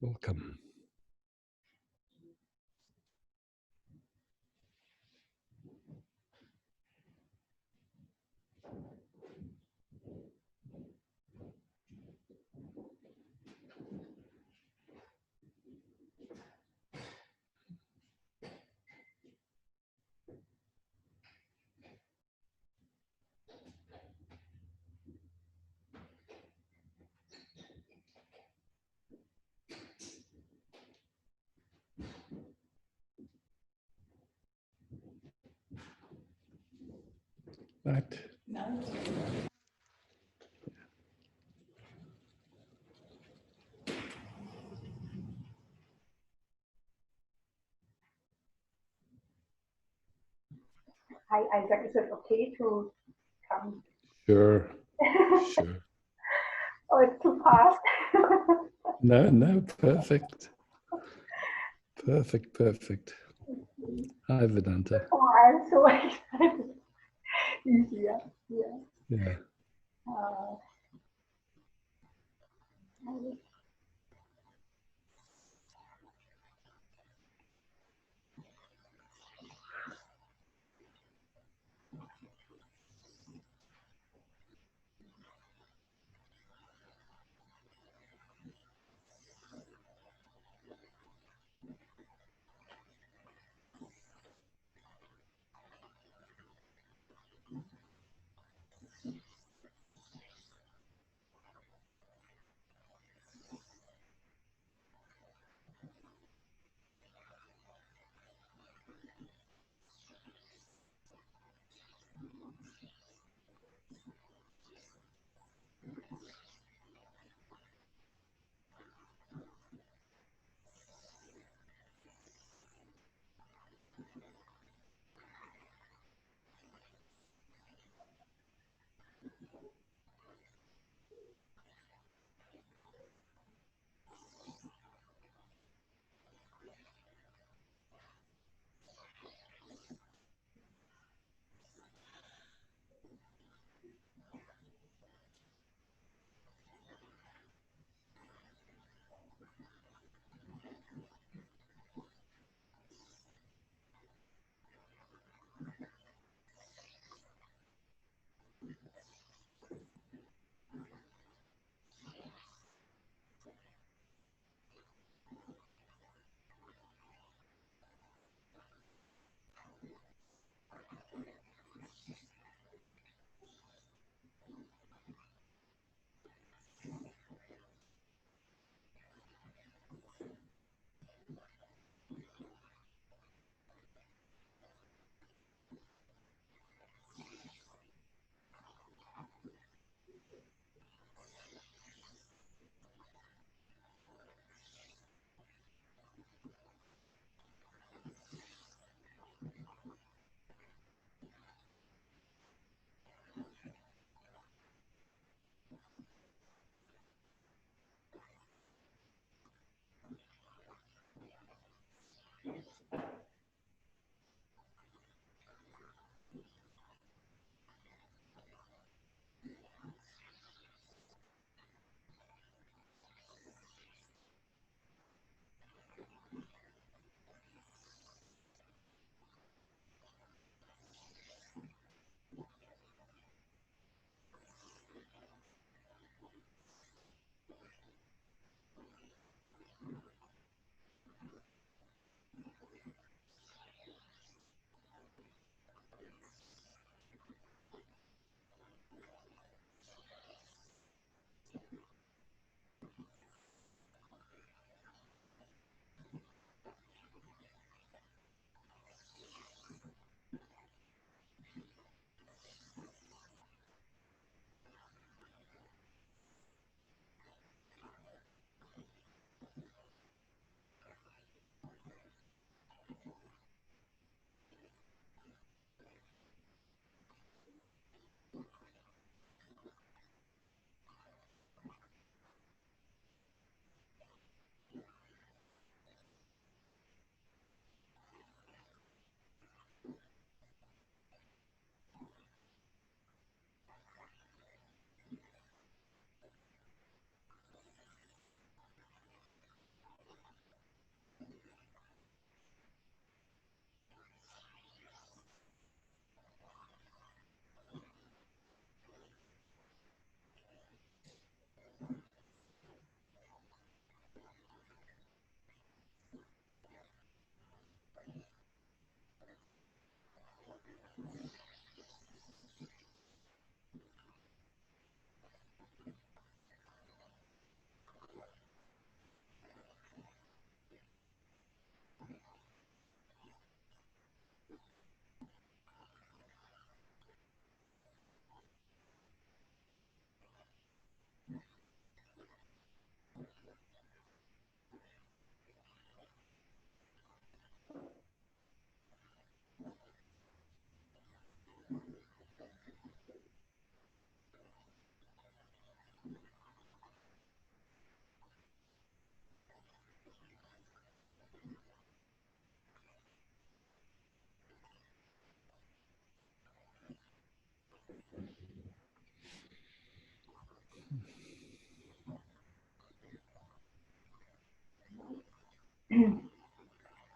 Welcome. Right. Hi, Isaac. Is it okay to come? Sure. Sure. Oh, it's too fast. No, perfect. Perfect. Hi, Vedanta. Oh, I'm so excited. Easier. Yeah. Yeah.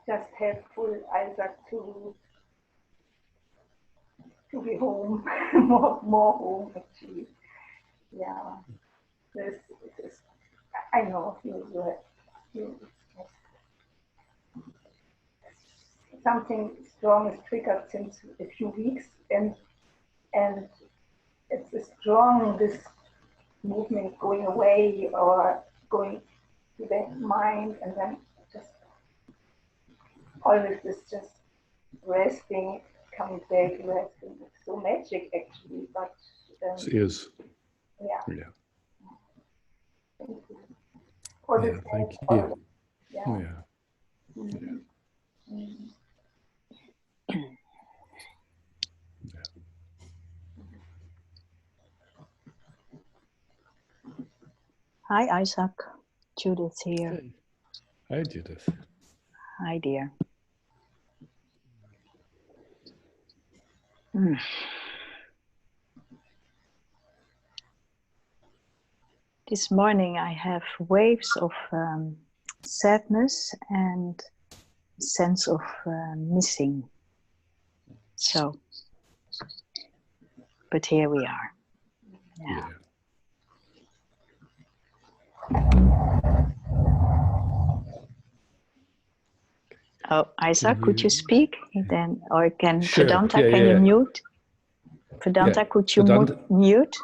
Just helpful, Isaac, to be home, more home actually. Yeah, this I know something strong is triggered since a few weeks, and it's a strong this movement going away or going to the mind, and then just always this just resting, coming back, resting. It's so magic actually, but It is. yeah. Yeah. Thank you. For Yeah, this thank day, you. yeah. Yeah. Mhm. Mhm. Hi, Isaac. Judith here. Hey. Hi, Judith. Hi, dear. Mm. This morning I have waves of sadness and sense of missing. So, but here we are. Yeah. Oh, Isaac, could you speak? Then, or can Sure. Vedanta? Yeah, can you yeah. mute? Vedanta, could you Vedanta. mute?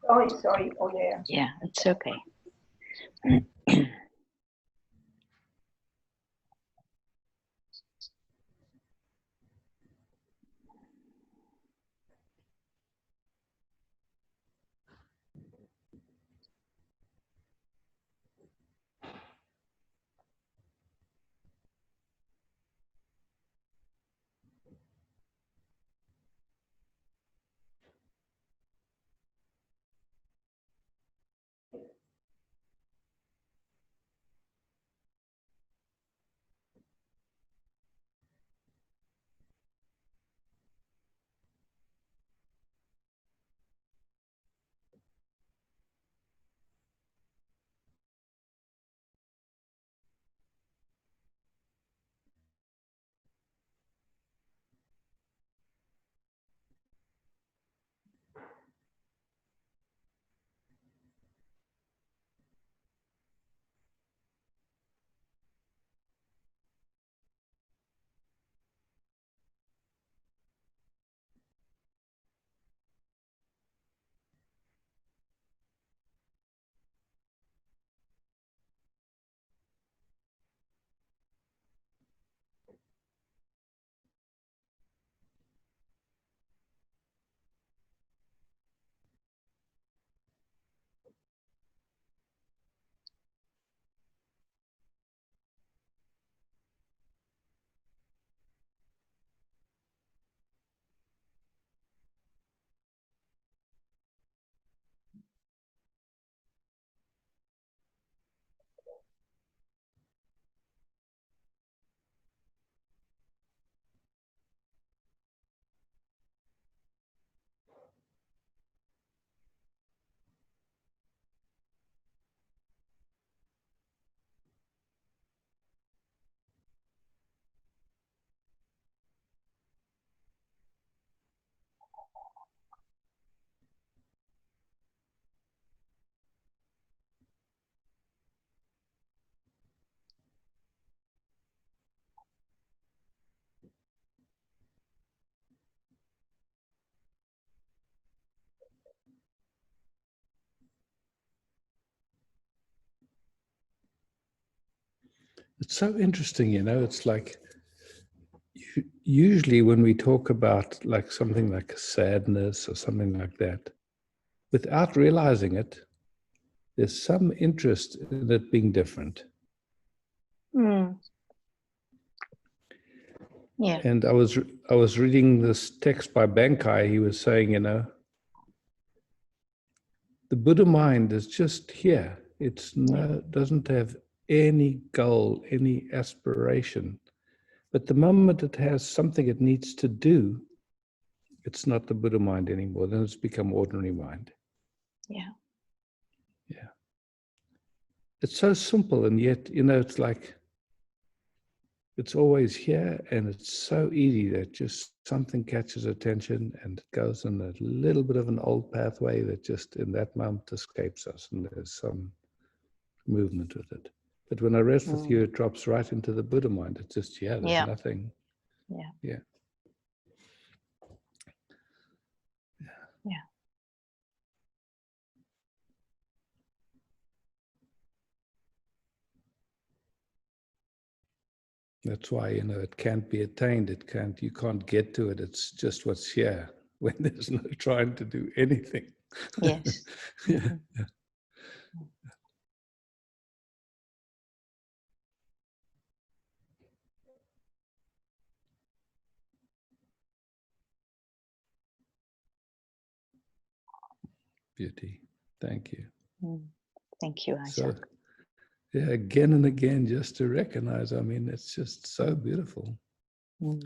Oh, sorry. Oh, yeah. Yeah, it's okay. It's so interesting, you know, it's like usually when we talk about like something like a sadness or something like that, without realizing it, there's some interest in it being different. Mm. Yeah. And I was reading this text by Bankai. He was saying, you know, the Buddha mind is just here. Doesn't have any goal, any aspiration. But the moment it has something it needs to do, it's not the Buddha mind anymore. Then it's become ordinary mind. Yeah. Yeah. It's so simple, and yet, it's like, it's always here, and it's so easy that just something catches attention and it goes in a little bit of an old pathway that just in that moment escapes us, and there's some movement with it. But when I rest with you, it drops right into the Buddha mind. It's just, there's nothing. Yeah. Yeah. Yeah. That's why, it can't be attained. You can't get to it. It's just what's here when there's no trying to do anything. Yes. Yeah. Yeah. Beauty. Thank you. Thank you, So, Isaac. yeah, again and again, just to recognize, it's just so beautiful. Yeah.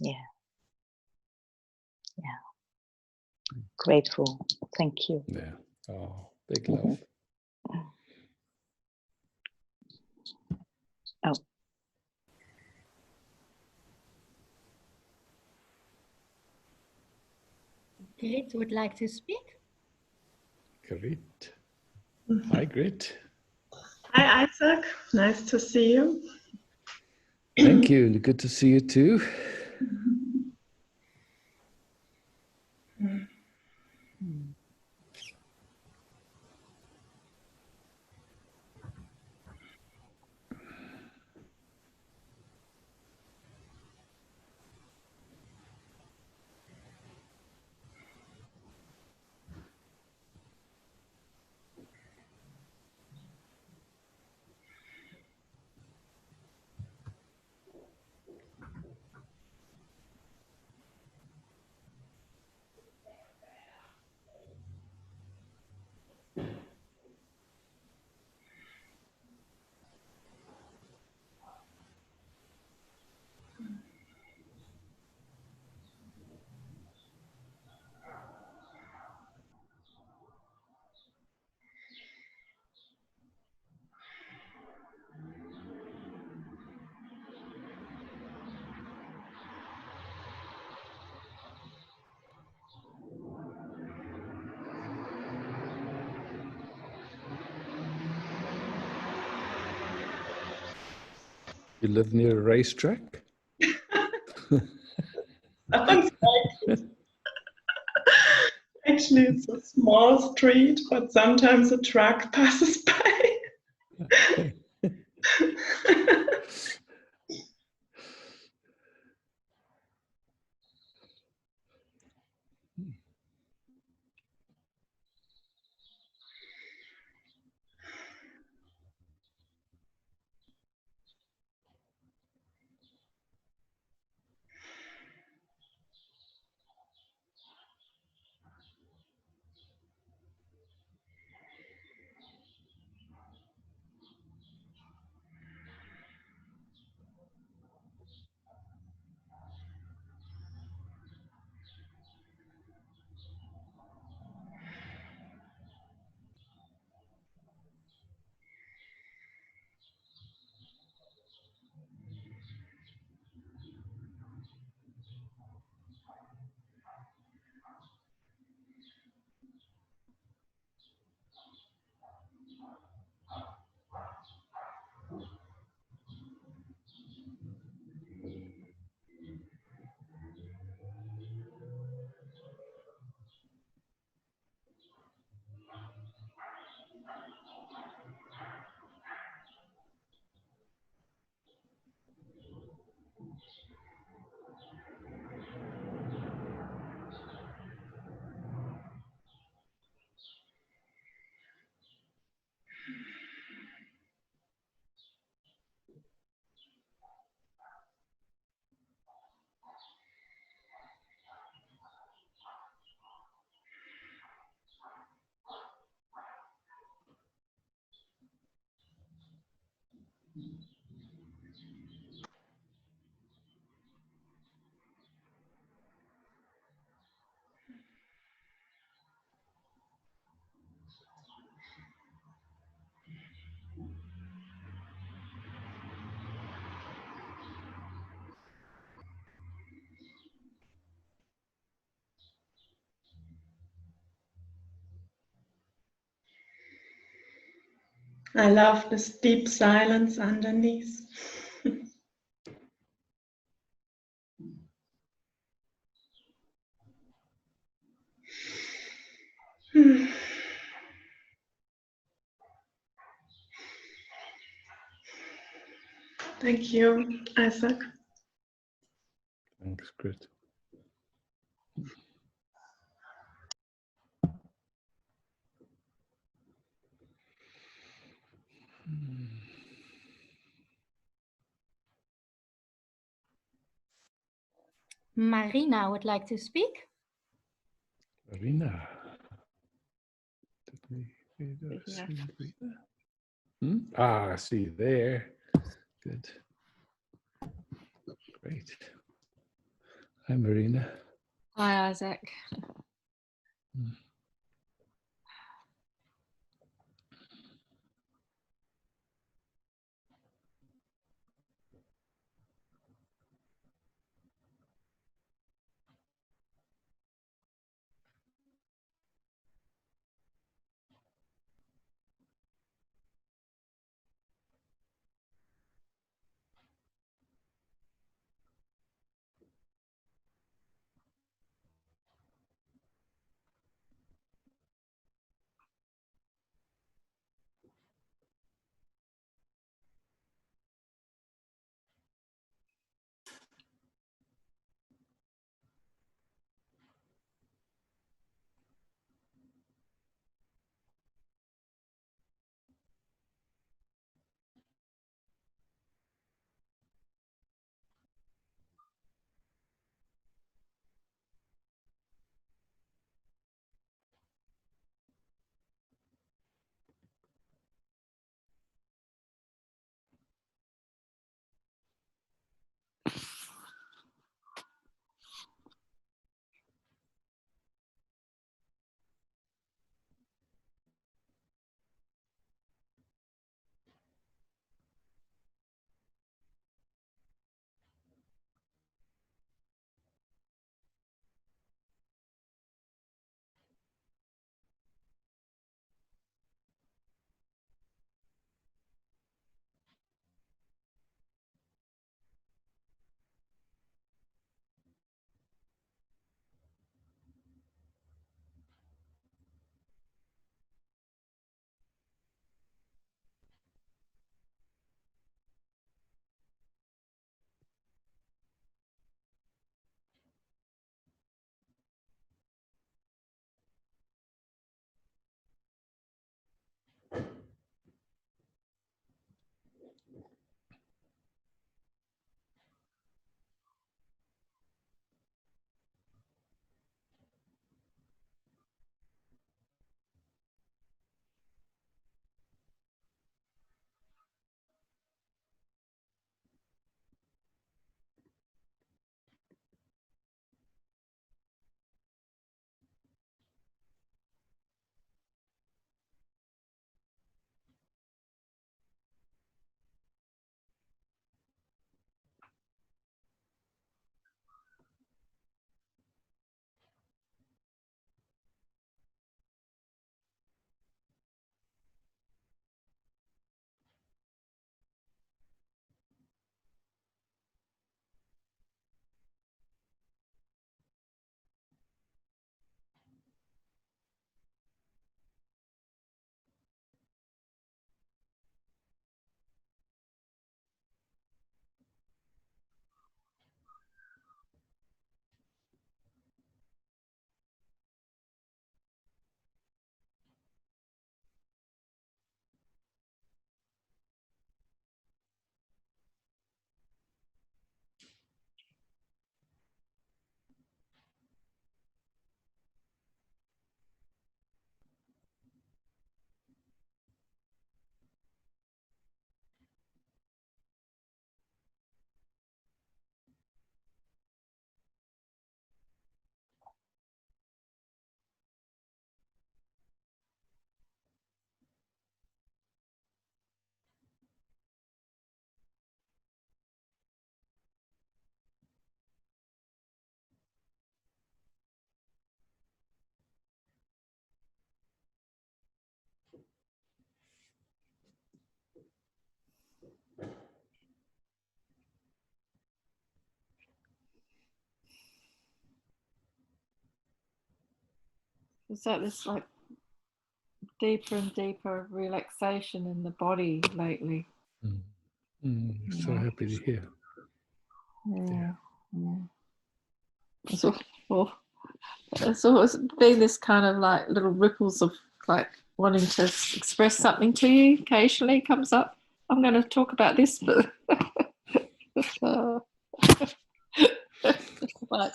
Yeah. Yeah. Grateful. Thank you. Yeah. Oh, big love. Oh. Grit would like to speak. Grit. Hi, Grit. Hi, Isaac. Nice to see you. Thank you. Good to see you too. You live near a racetrack? Sounds like it. Actually, it's a small street, but sometimes a truck passes by. I love this deep silence underneath. Thank you, Isaac. Thanks, Grit. Marina would like to speak. Marina. Did we see Marina? Hmm? Ah, I see there. Good. Great. Hi, Marina. Hi, Isaac. It's like this like deeper and deeper relaxation in the body lately. So happy to hear. Yeah. It's always been this kind of like little ripples of like wanting to express something to you occasionally comes up. I'm going to talk about this, but like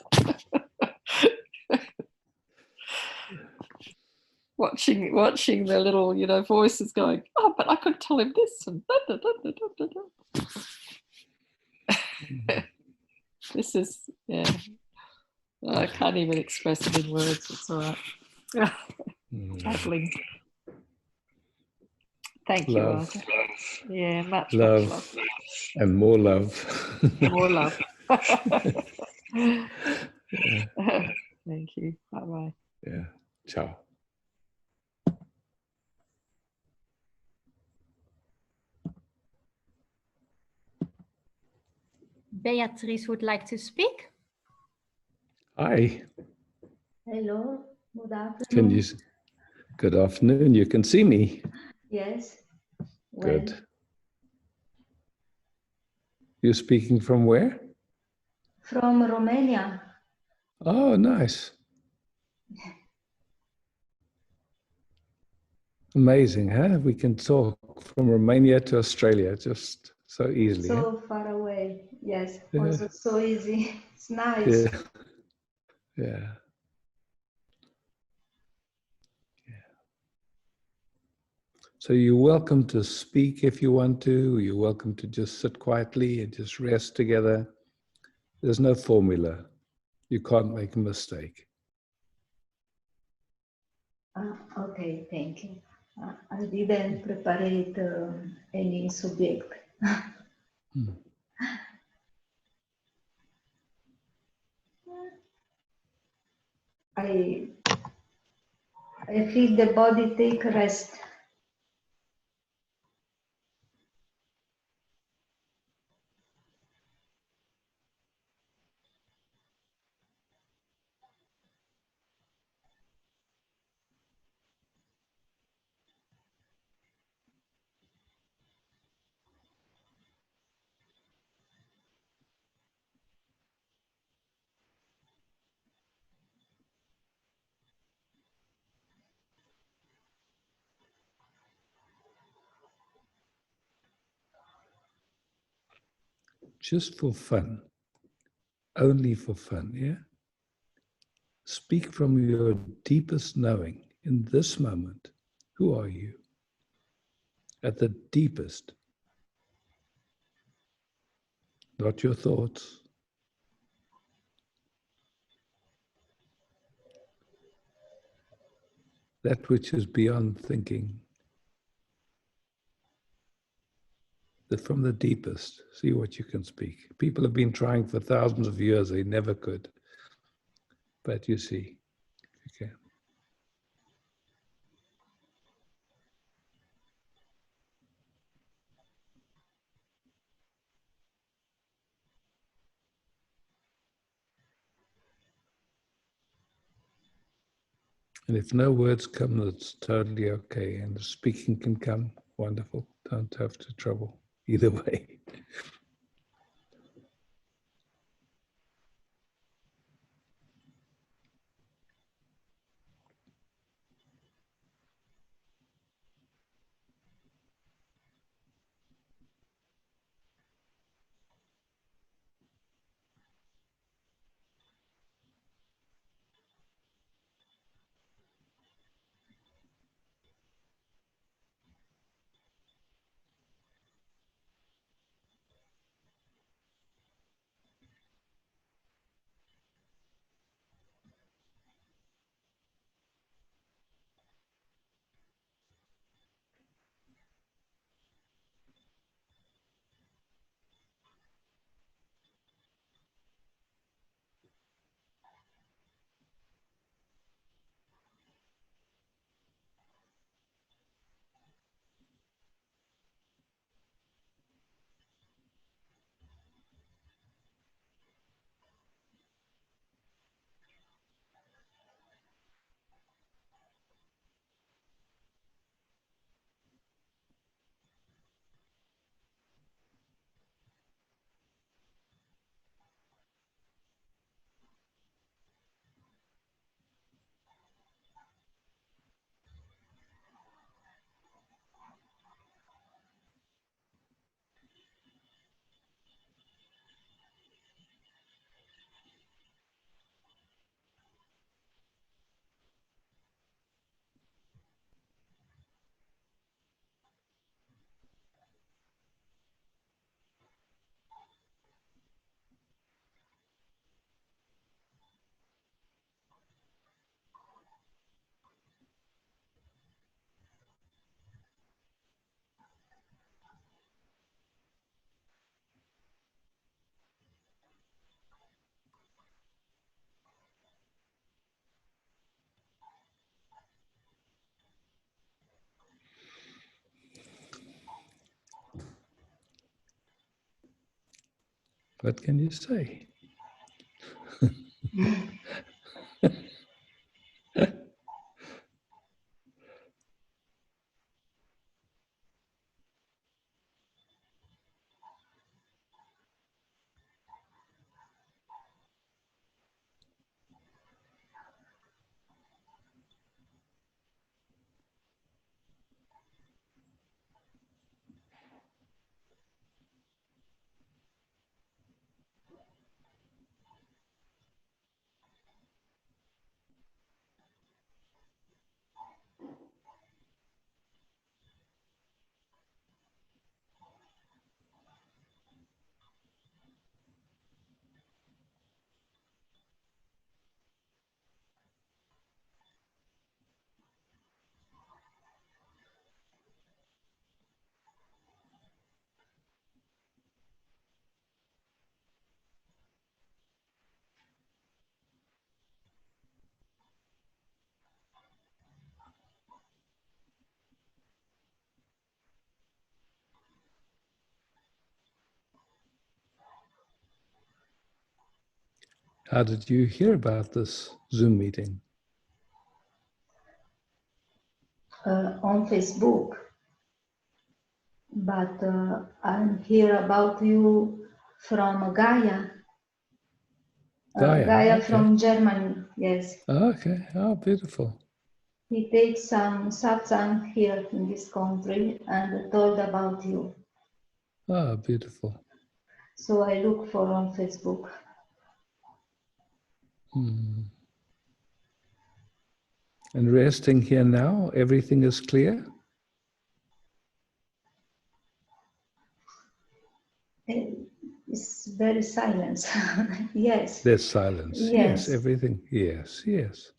watching the little, voices going, oh, but I could tell him this and this is, yeah. I can't even express it in words. It's all right. Babbling. Thank you, Love. Isaac. Yeah, much Love. love. And more love. More love. Yeah. Thank you. Bye-bye. Yeah. Ciao. Beatrice would like to speak. Hi. Hello, good afternoon. Can you? Good afternoon. You can see me. Yes. Good. You're speaking from where? From Romania. Oh, nice. Amazing, huh? We can talk from Romania to Australia just so easily. So far away. Yes. Yeah. Also so easy. It's nice. Yeah. Yeah. So you're welcome to speak if you want to. You're welcome to just sit quietly and just rest together. There's no formula. You can't make a mistake. Okay, thank you. I didn't prepare any subject. I feel the body take rest. Just for fun. Only for fun, yeah? Speak from your deepest knowing in this moment. Who are you? At the deepest. Not your thoughts. That which is beyond thinking. From the deepest, see what you can speak. People have been trying for thousands of years, they never could. But you see, you can. And if no words come, that's totally okay. And the speaking can come, wonderful. Don't have to trouble either way. What can you say? How did you hear about this Zoom meeting? On Facebook. But I hear about you from Gaia. Gaia okay. from Germany, yes. Okay, oh, beautiful. He takes some satsang here in this country and told about you. Oh, beautiful. So I look for on Facebook. Hmm. And resting here now, everything is clear? It's very silence. Yes. There's silence. Yes, Yes. everything. Yes, yes.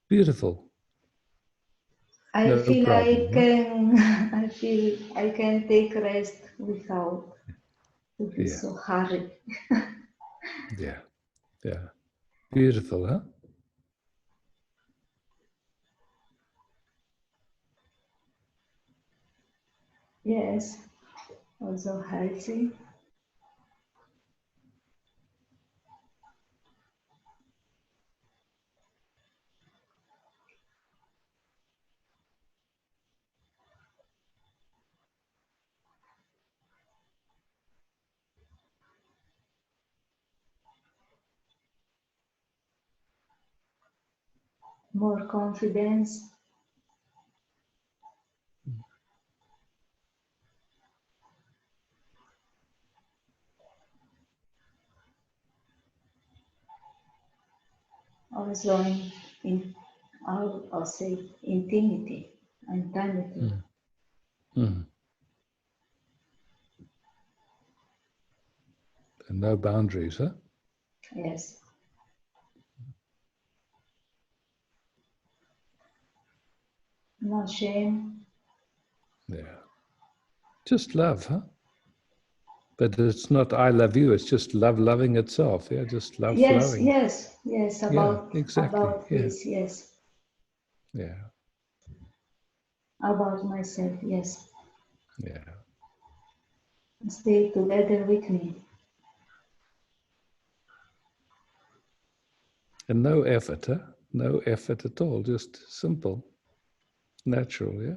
Beautiful. I No feel I problem, huh? can I feel I can take rest without to be Yeah, so hurried. yeah, yeah. Beautiful, huh? Yes. Also healthy. More confidence. Also in I'll say intimacy. Mm. Mm. And no boundaries, huh? Yes. No shame. Yeah. Just love, huh? But it's not I love you, it's just love loving itself. Yeah, just love Yes, flowing. yes, yes, Yeah, exactly. about Yeah, this, yes. yeah, About myself, yes. yeah. Stay together with me. And no effort, huh? No effort at all, just simple, natural, yeah?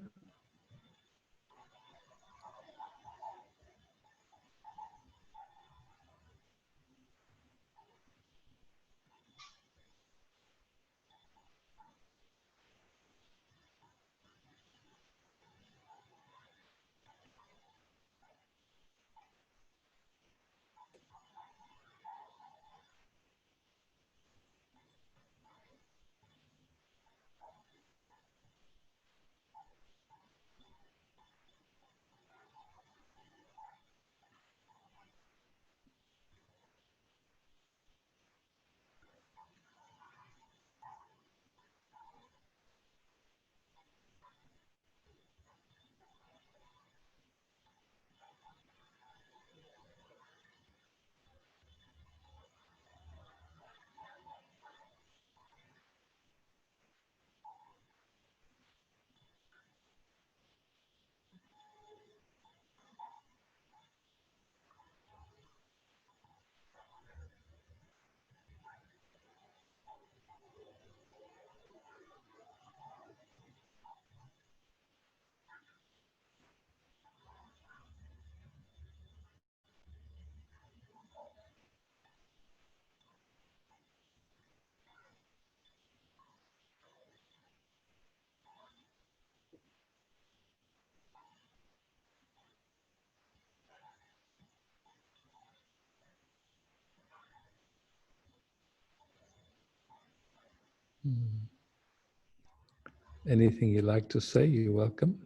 Anything you like to say, you're welcome.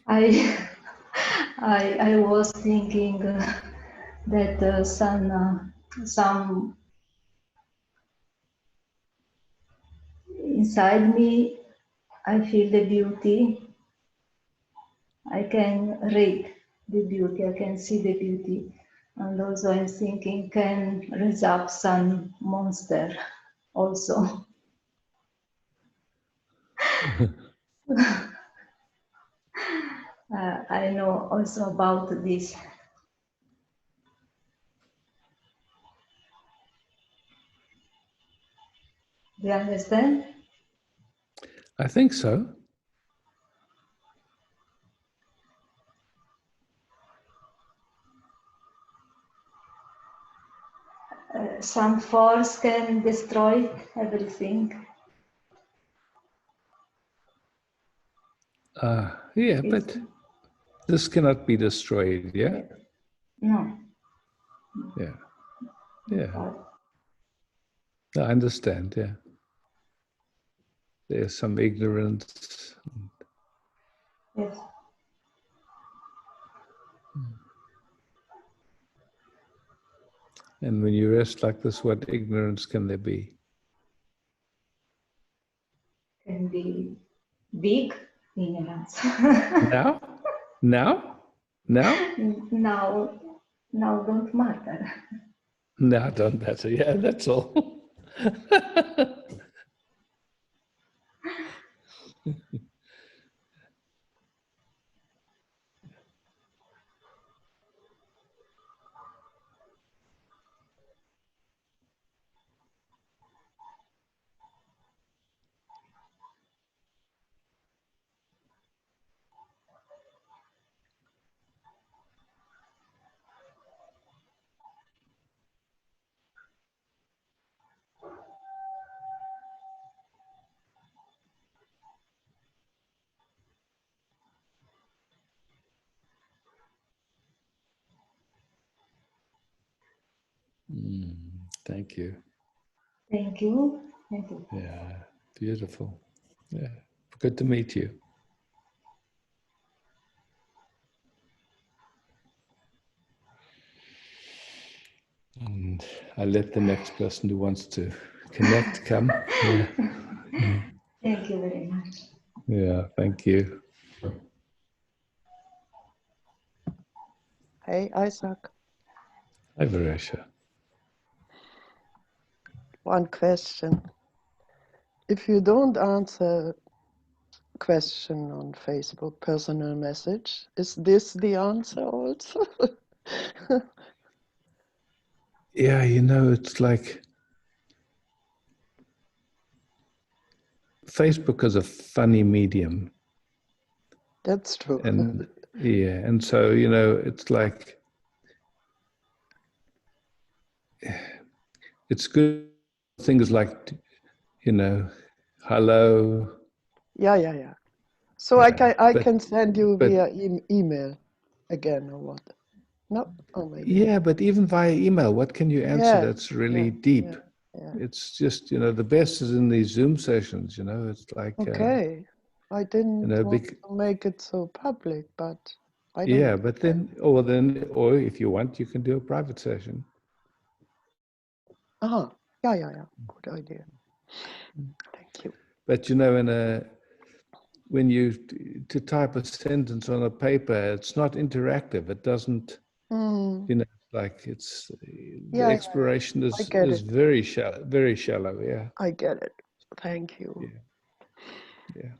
I I was thinking that some inside me I feel the beauty. I can read the beauty. I can see the beauty, and also I'm thinking can raise up some monster also. I know also about this. Do you understand? I think so. Some force can destroy everything. Yeah, It's, but this cannot be destroyed, yeah? no. Yeah. Yeah. But I understand, yeah. There's some ignorance. yes. And when you rest like this, what ignorance can there be? Can be big ignorance. Now? Now? Now? now, now don't matter. Now don't matter. Yeah, that's all. Thank you. Thank you. Thank you. Yeah, beautiful. Yeah, good to meet you. And I let the next person who wants to connect come. Yeah. Thank you very much. Yeah, thank you. Hey, Isaac, Hi, Varesha. one question. If you don't answer question on Facebook, personal message, is this the answer also? Yeah, it's like Facebook is a funny medium. That's true. And yeah, and so, it's like, it's good things like, hello. Yeah. So Yeah, I can send you but via email again or what? No? Oh, maybe. yeah, but even via email, what can you answer Yes, that's really deep? yeah. It's just, the best is in these Zoom sessions, it's like, Okay. I didn't want big, to make it so public, but I don't yeah, know. but or if you want, you can do a private session. Yeah. Good idea. Thank you. But, when you to type a sentence on a paper, it's not interactive. It doesn't, like it's the Yeah, exploration I get is it. very shallow, very shallow. Yeah. I get it. Thank you. Yeah.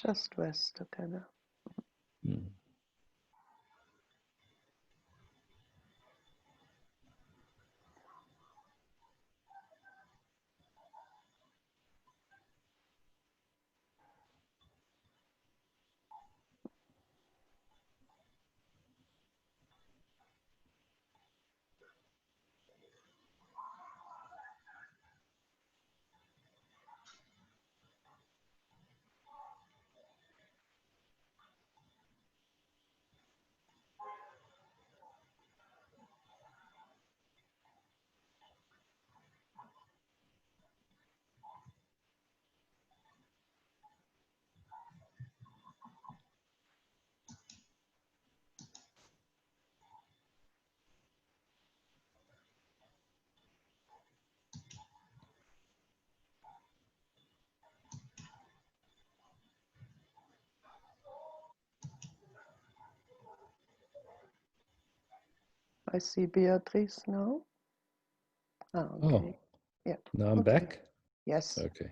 Just rest, okay? Mm. I see Beatrice now. Ah, Oh, okay. Yeah. now I'm Okay. back. Yes. Okay.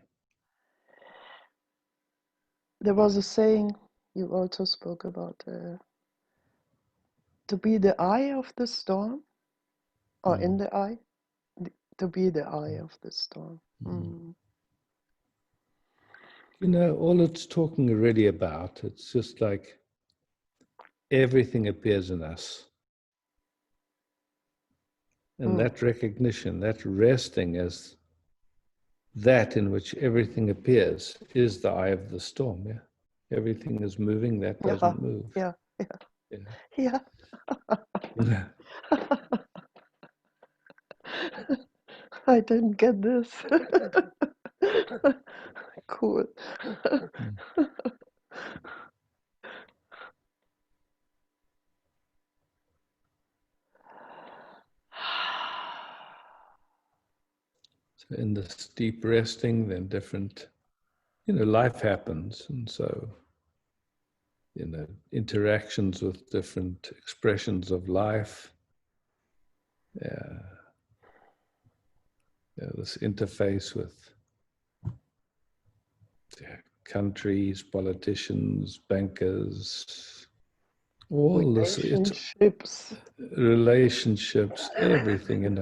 There was a saying you also spoke about to be the eye of the storm, or in the eye, to be the eye of the storm. Mm. You know, all it's talking already about, it's just like everything appears in us. And that recognition, that resting as that in which everything appears is the eye of the storm. Yeah. Everything is moving, that doesn't move. Yeah, Yeah. yeah. Yeah. I didn't get this. Cool. So in this deep resting, then different, life happens. And so, interactions with different expressions of life. Yeah. This interface with countries, politicians, bankers, all this, Relationships. Relationships, everything,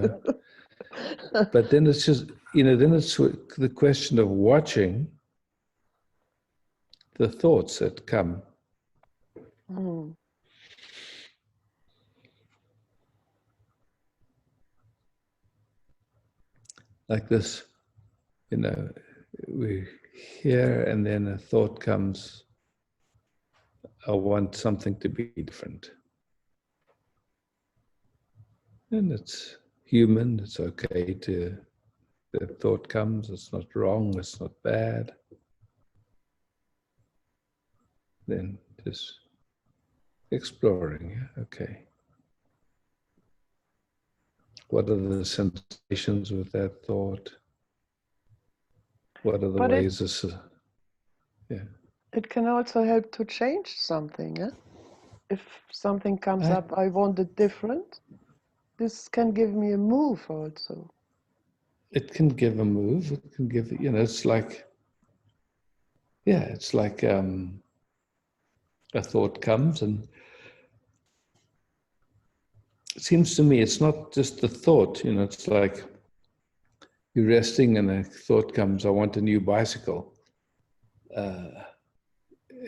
But then it's just, then it's the question of watching the thoughts that come. Like this, we hear and then a thought comes, I want something to be different. And it's human, it's okay to, the thought comes, it's not wrong, it's not bad. Then just exploring, okay. What are the sensations with that thought? What are the ways this, It can also help to change something, yeah? If something comes up, I want it different. This can give me a move also. It can give a move. It can give, it's like, it's like a thought comes, and it seems to me it's not just the thought, it's like you're resting and a thought comes, I want a new bicycle.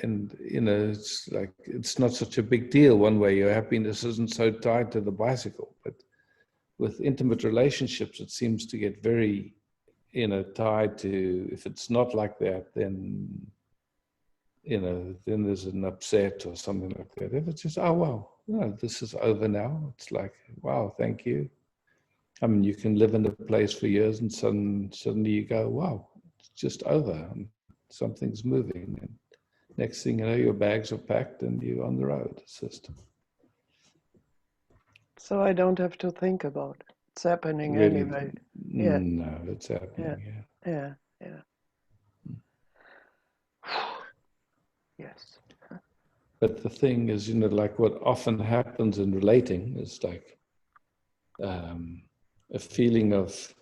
And, it's like, it's not such a big deal one way. Your happiness isn't so tied to the bicycle. But with intimate relationships, it seems to get very, tied to, if it's not like that, then, then there's an upset or something like that. If it's just, oh, wow, this is over now. It's like, wow, thank you. I mean, you can live in a place for years and suddenly you go, wow, it's just over. And something's moving. And next thing you know, your bags are packed and you're on the road. It's just... So I don't have to think about it. It's happening really, anyway. Yeah. No, it's happening, Yeah. Yes. But the thing is, like what often happens in relating is like a feeling of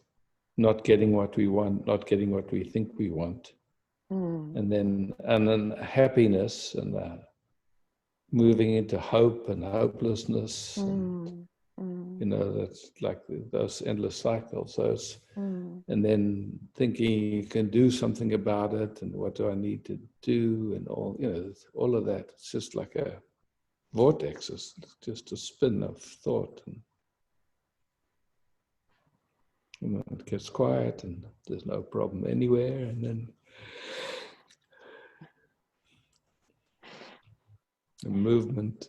not getting what we want, not getting what we think we want. And then happiness and moving into hope and hopelessness. And, that's like those endless cycles. So it's, and then thinking you can do something about it, and what do I need to do, and all of that. It's just like a vortex. It's just a spin of thought, and it gets quiet, and there's no problem anywhere, and then a movement.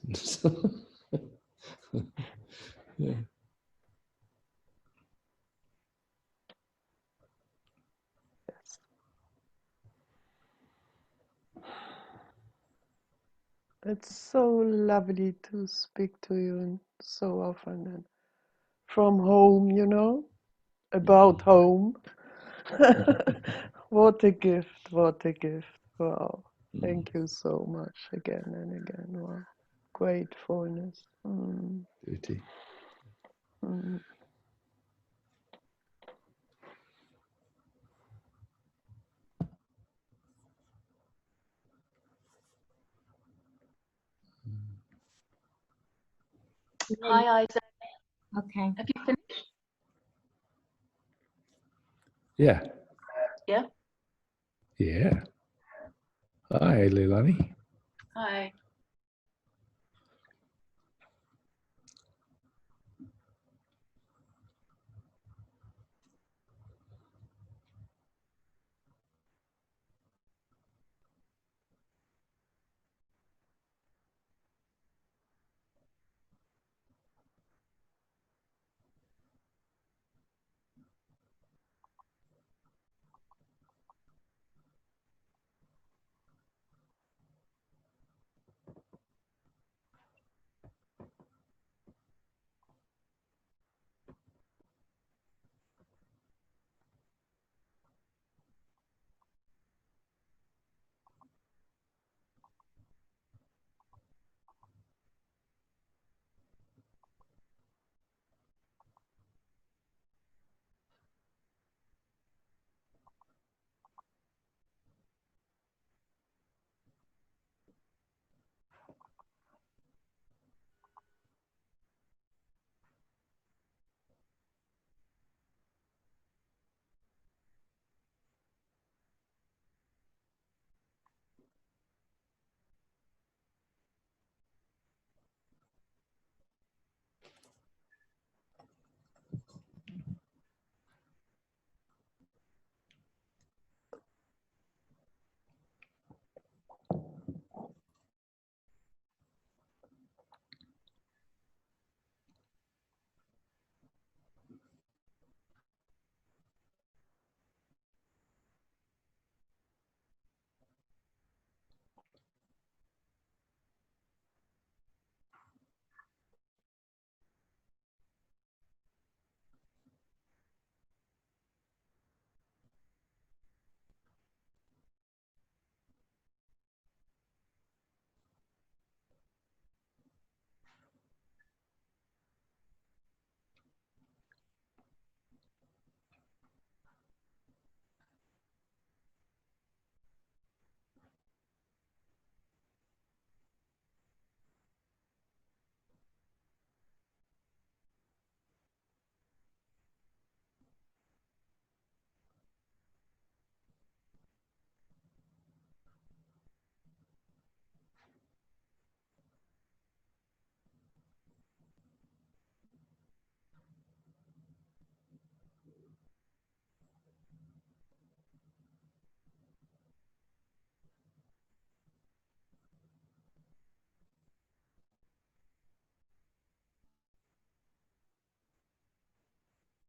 Yeah. It's so lovely to speak to you, and so often, and from home, about home. What a gift, what a gift. Wow. Thank you so much again and again. Wow. Gratefulness. Beauty. Mm. Hi, Isaac. Okay. Have you finished? Yeah. Yeah. Yeah. Hi, Leilani. Hi.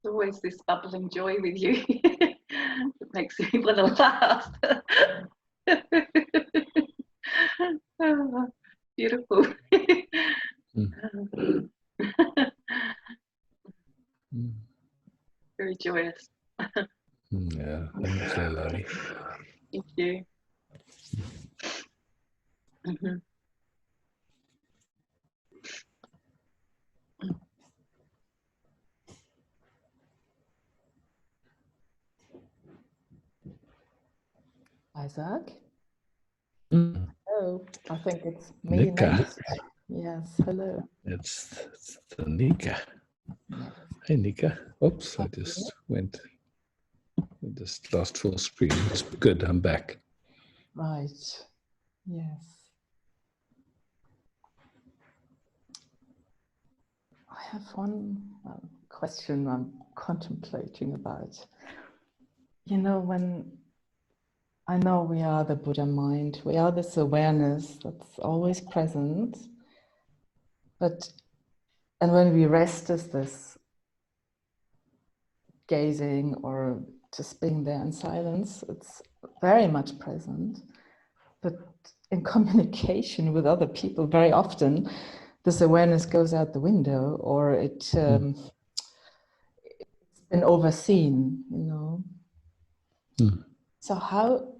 There's always this bubbling joy with you. It makes me want to laugh. Oh, beautiful. Mm. Mm. Very joyous. Yeah, thanks, Leilani. Thank you. Mhm. Isaac? Mm. Oh, I think it's me Nika. next. Yes, hello. It's the Nika. Yes. Hey, Nika. Oops, I Hi. just lost full screen. It's good, I'm back. Right. Yes. I have one question I'm contemplating about. You know, when I know we are the Buddha mind, we are this awareness that's always present, and when we rest as this gazing or just being there in silence, it's very much present. But in communication with other people, very often this awareness goes out the window, or it's been overseen, you know. Mm. So how,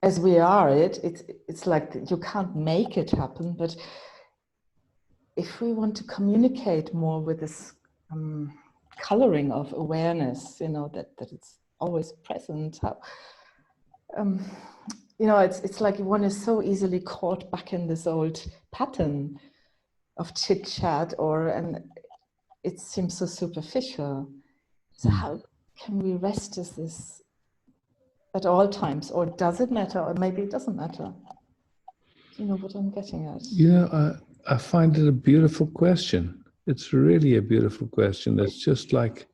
as we are it's like you can't make it happen, but if we want to communicate more with this coloring of awareness, you know, that it's always present, how, you know, it's like one is so easily caught back in this old pattern of chit chat, and it seems so superficial. So how can we rest as this at all times, or does it matter, or maybe it doesn't matter? Do you know what I'm getting at? Yeah, I find it a beautiful question. It's really a beautiful question. It's just like,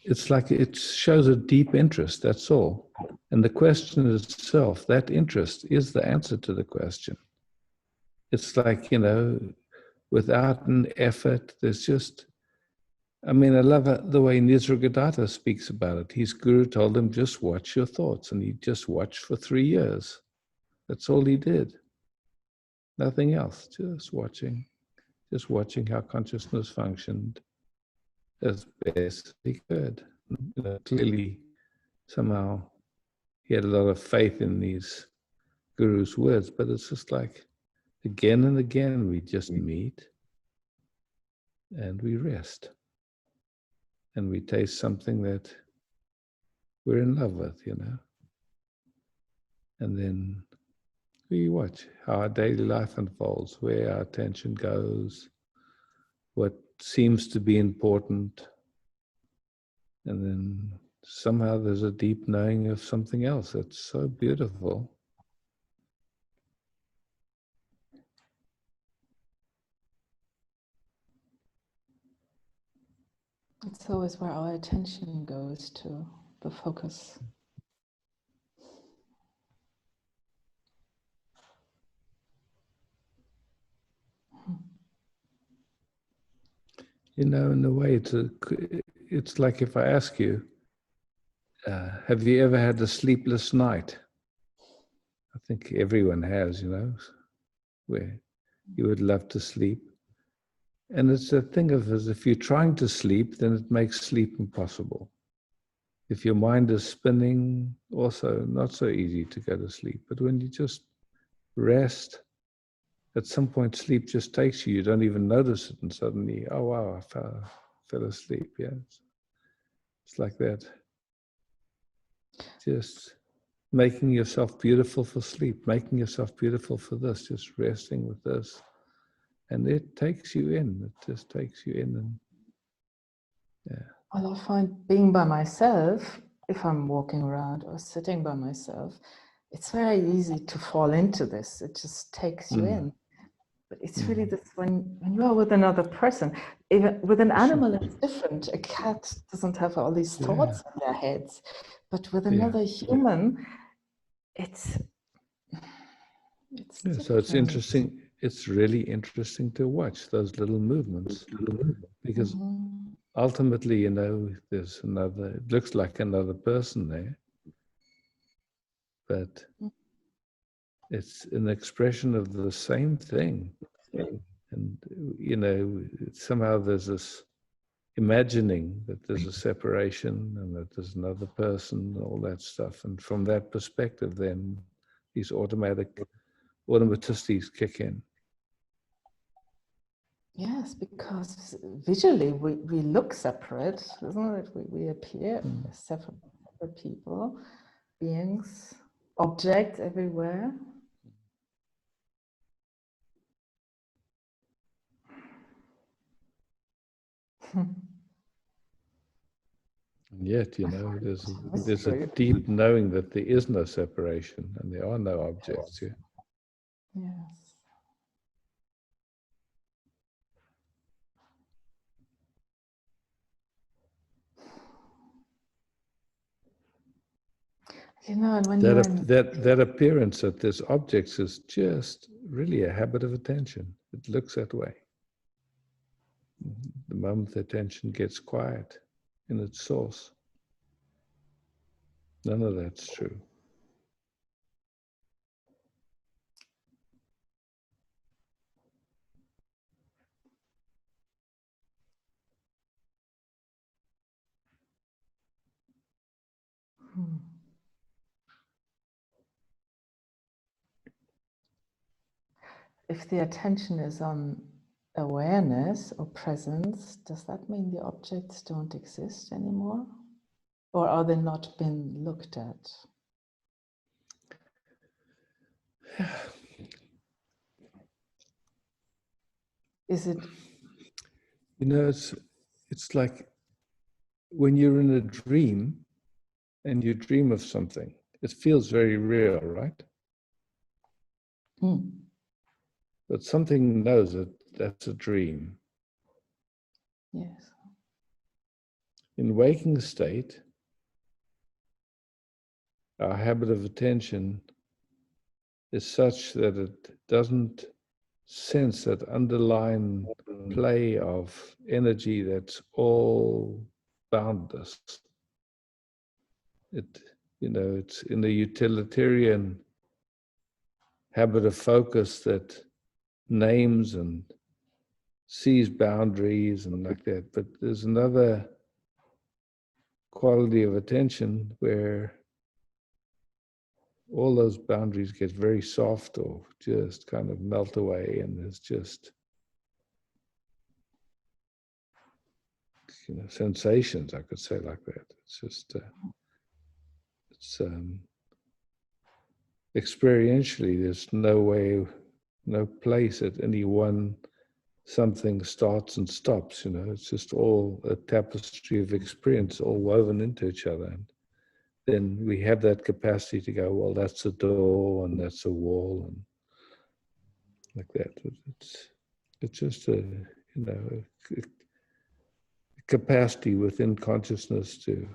it's like it shows a deep interest, that's all. And the question itself, that interest is the answer to the question. It's like, you know, without an effort, there's just, I mean, I love the way Nisargadatta speaks about it. His guru told him, just watch your thoughts. And he just watched for 3 years. That's all he did. Nothing else, just watching how consciousness functioned as best he could. You know, clearly, somehow, he had a lot of faith in these gurus' words, but it's just like, again and again, we just meet and we rest. And we taste something that we're in love with, you know. And then we watch how our daily life unfolds, where our attention goes, what seems to be important. And then somehow there's a deep knowing of something else that's so beautiful. It's always where our attention goes to, the focus. You know, in a way, it's like if I ask you, have you ever had a sleepless night? I think everyone has, you know, where you would love to sleep. And it's a thing of, as if you're trying to sleep, then it makes sleep impossible. If your mind is spinning, also not so easy to go to sleep. But when you just rest, at some point sleep just takes you. You don't even notice it, and suddenly, oh wow, I fell asleep. Yeah, it's like that. Just making yourself beautiful for sleep, making yourself beautiful for this, just resting with this. And it takes you in, it just takes you in. And yeah. Well, I find being by myself, if I'm walking around or sitting by myself, it's very easy to fall into this. It just takes you in. But it's really this, when you are with another person, even with an animal, it's different. A cat doesn't have all these thoughts in their heads. But with another human, it's yeah, so it's interesting. It's really interesting to watch those little movements, because ultimately, you know, there's another, it looks like another person there, but it's an expression of the same thing. And, you know, somehow there's this imagining that there's a separation and that there's another person, and all that stuff. And from that perspective, then these automaticities kick in. Yes, because visually we look separate, isn't it? We appear as separate people, beings, objects everywhere. And yet, you know, there's a deep knowing that there is no separation and there are no objects here. Yes. You know, and when that appearance that there's objects is just really a habit of attention. It looks that way. The moment the attention gets quiet in its source, none of that's true. if the attention is on awareness or presence, does that mean the objects don't exist anymore? Or are they not been looked at? Is it? You know, it's like when you're in a dream and you dream of something, it feels very real, right? Mm. But something knows that that's a dream. Yes. In waking state, our habit of attention is such that it doesn't sense that underlying play of energy that's all boundless. It's in the utilitarian habit of focus that names and sees boundaries and like that. But there's another quality of attention where all those boundaries get very soft or just kind of melt away, and there's just sensations, I could say, like that. It's just experientially, there's no place at any one something starts and stops. It's just all a tapestry of experience, all woven into each other. And then we have that capacity to go, well, that's a door and that's a wall, and like that. It's just a capacity within consciousness to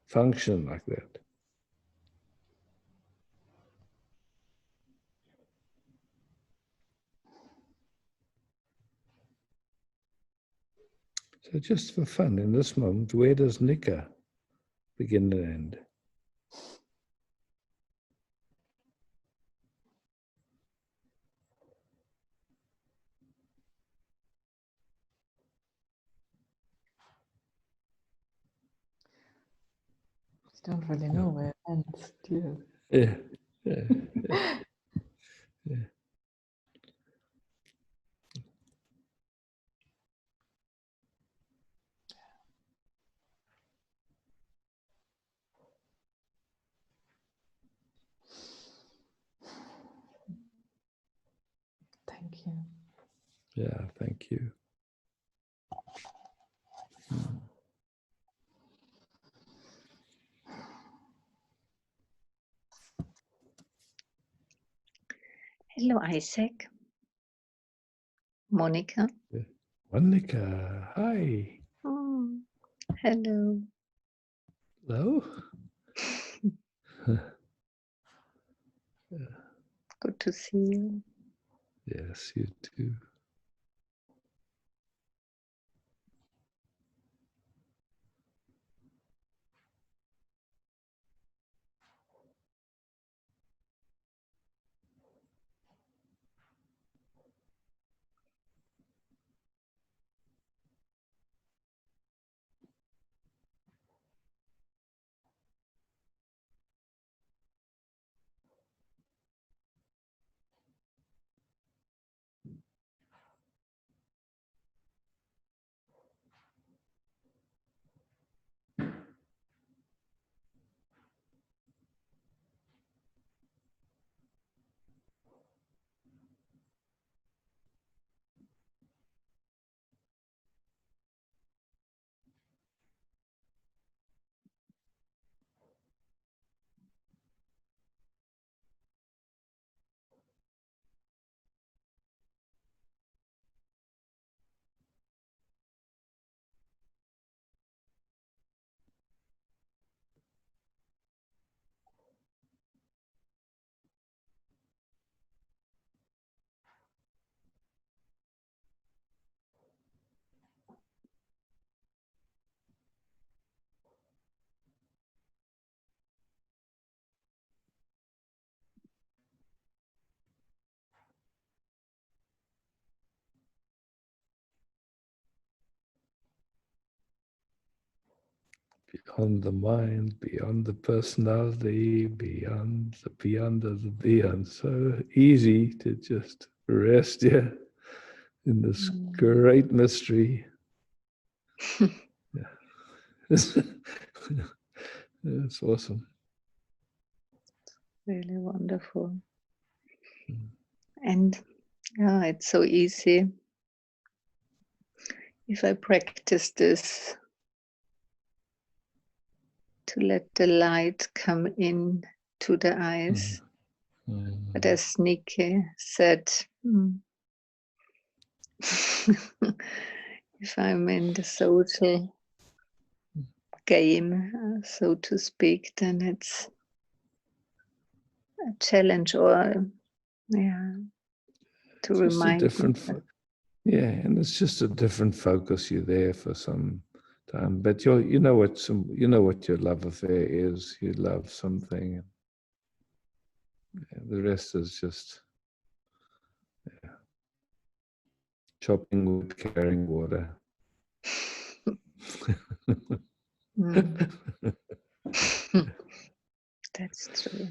function like that. So just for fun, in this moment, where does Nika begin and end? I don't really know where it ends, do you? Yeah. Yeah. Thank you. Yeah, thank you. Hello, Isaac. Monica. Yeah. Monica, hi. Oh, hello. Hello. Yeah. Good to see you. Yes, you too. Beyond the mind, beyond the personality, beyond of the beyond. So easy to just rest, yeah, in this great mystery. Yeah. It's awesome. Really wonderful. And yeah, it's so easy. If I practice this, to let the light come in to the eyes. But as Nike said, if I'm in the social game, so to speak, then it's a challenge, or to Just remind a different, me. yeah, and it's just a different focus. You're there for some time, but you know what your love affair is. You love something, and the rest is just chopping wood, carrying water. That's true.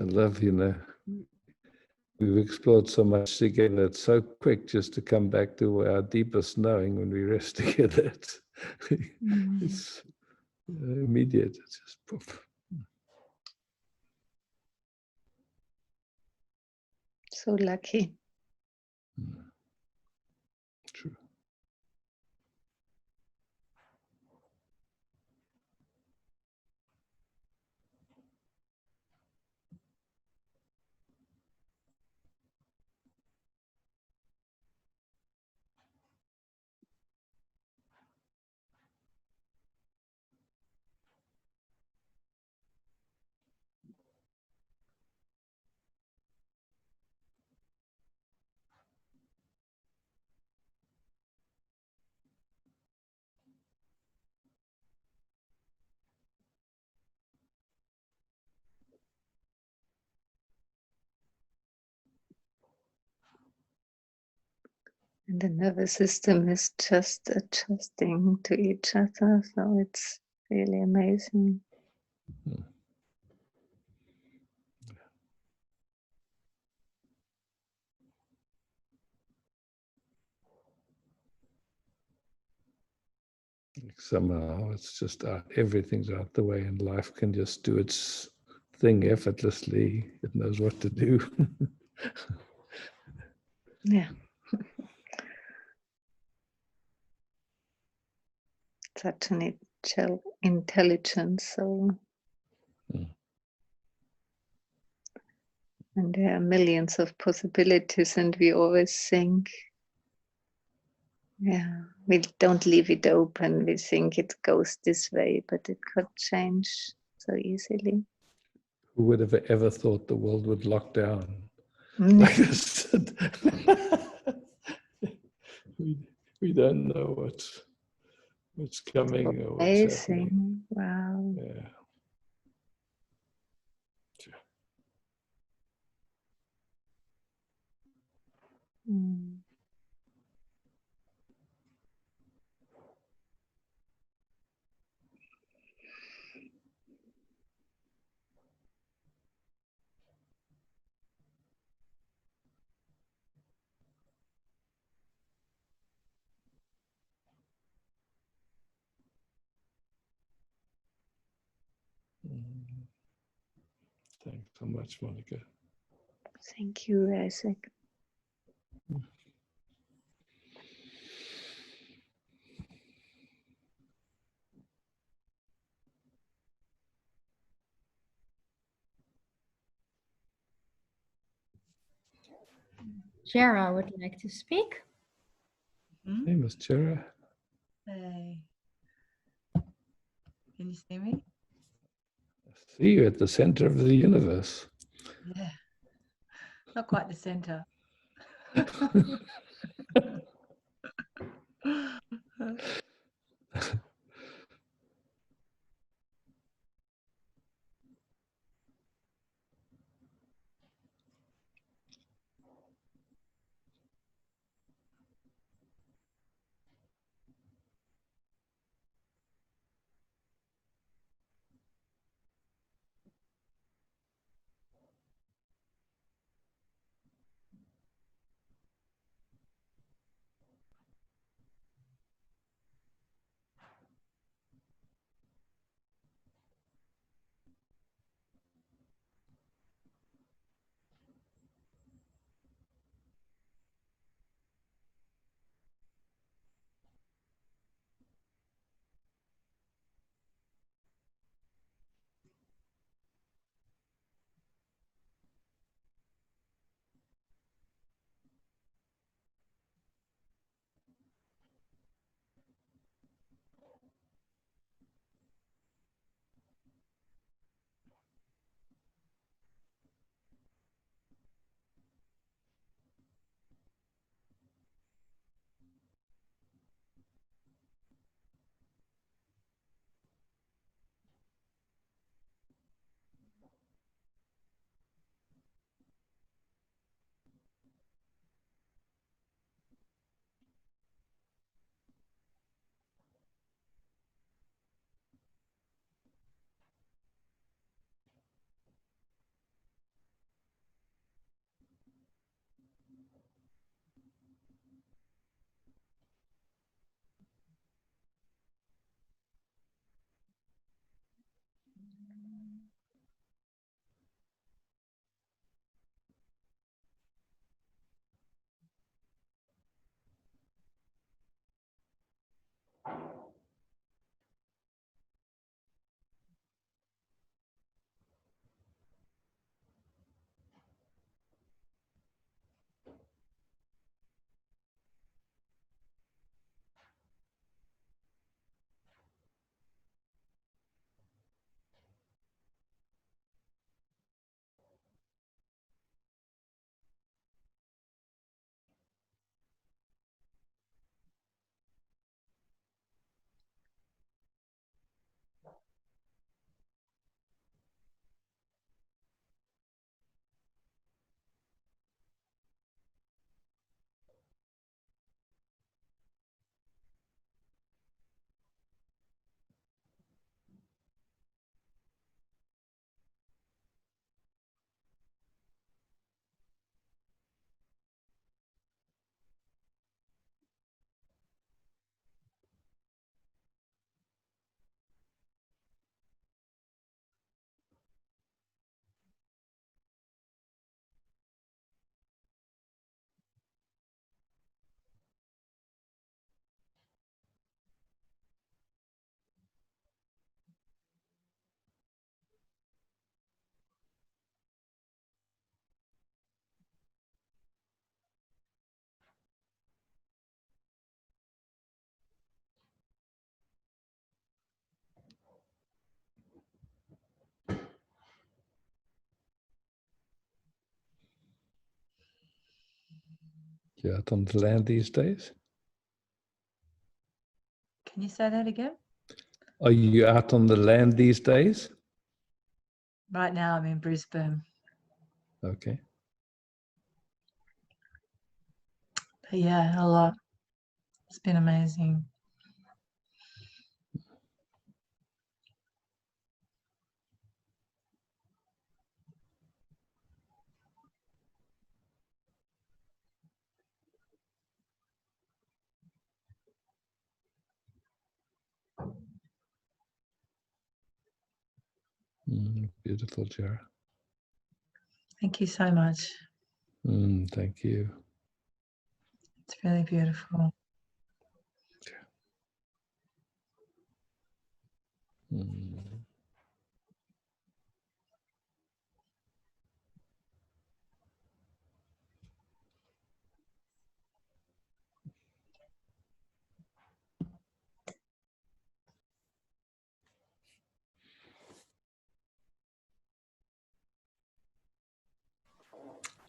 I love, we've explored so much together. It's so quick just to come back to our deepest knowing when we rest together. It's immediate. It's just poof. So lucky. True. And the nervous system is just adjusting to each other. So it's really amazing. Somehow it's just everything's out the way, and life can just do its thing effortlessly. It knows what to do. Yeah. Such an intelligence. So, and there are millions of possibilities, and we always think, we don't leave it open. We think it goes this way, but it could change so easily. Who would have ever thought the world would lock down like this? we don't know what's coming or what's happening. Wow. Yeah. Thanks so much, Monica. Thank you, Isaac. Jara would like to speak. Hey, Miss Chera. Hey. Can you see me? See you at the center of the universe. Yeah. Not quite the center. You out on the land these days? Can you say that again? Are you out on the land these days? Right now I'm in Brisbane. Okay. But yeah, a lot. It's been amazing. Beautiful, Jara. Thank you so much. Thank you. It's really beautiful.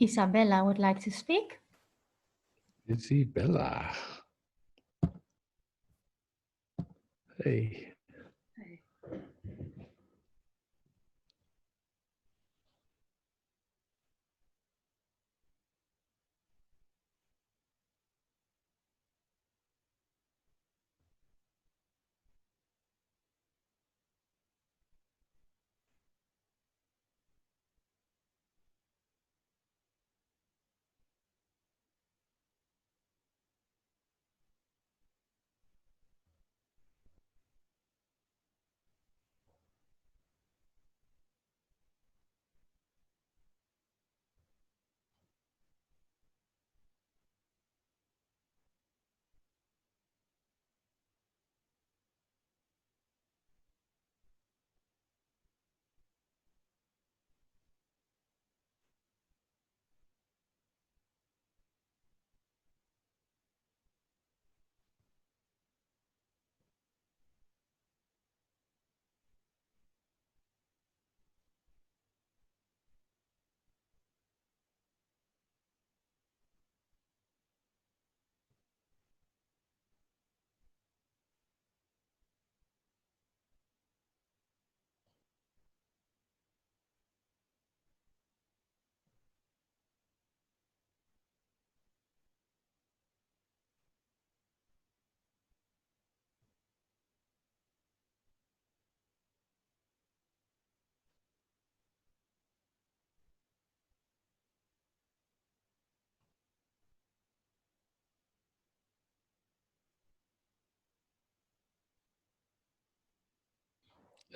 Isabella would like to speak. Isabella. Hey.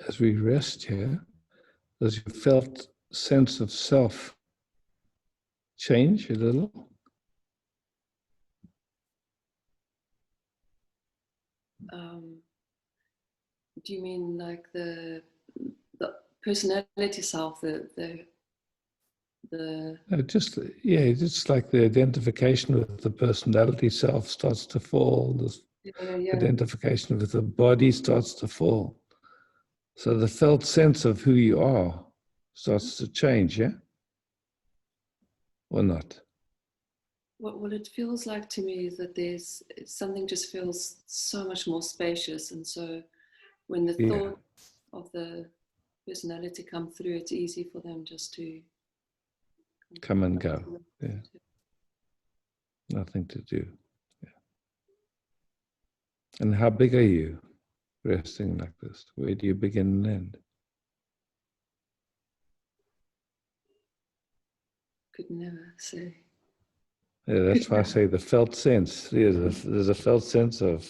As we rest here, does your felt sense of self change a little? Do you mean like the personality self, the No, just like the identification with the personality self starts to fall. The identification with the body starts to fall. So the felt sense of who you are starts to change, yeah? Or not? Well, it feels like to me that there's something just feels so much more spacious, and so when the thoughts of the personality come through, it's easy for them just to come and go. Yeah. Nothing to do. Yeah. And how big are you resting like this? Where do you begin and end? Could never say. Yeah, that's why I say the felt sense. There's a felt sense of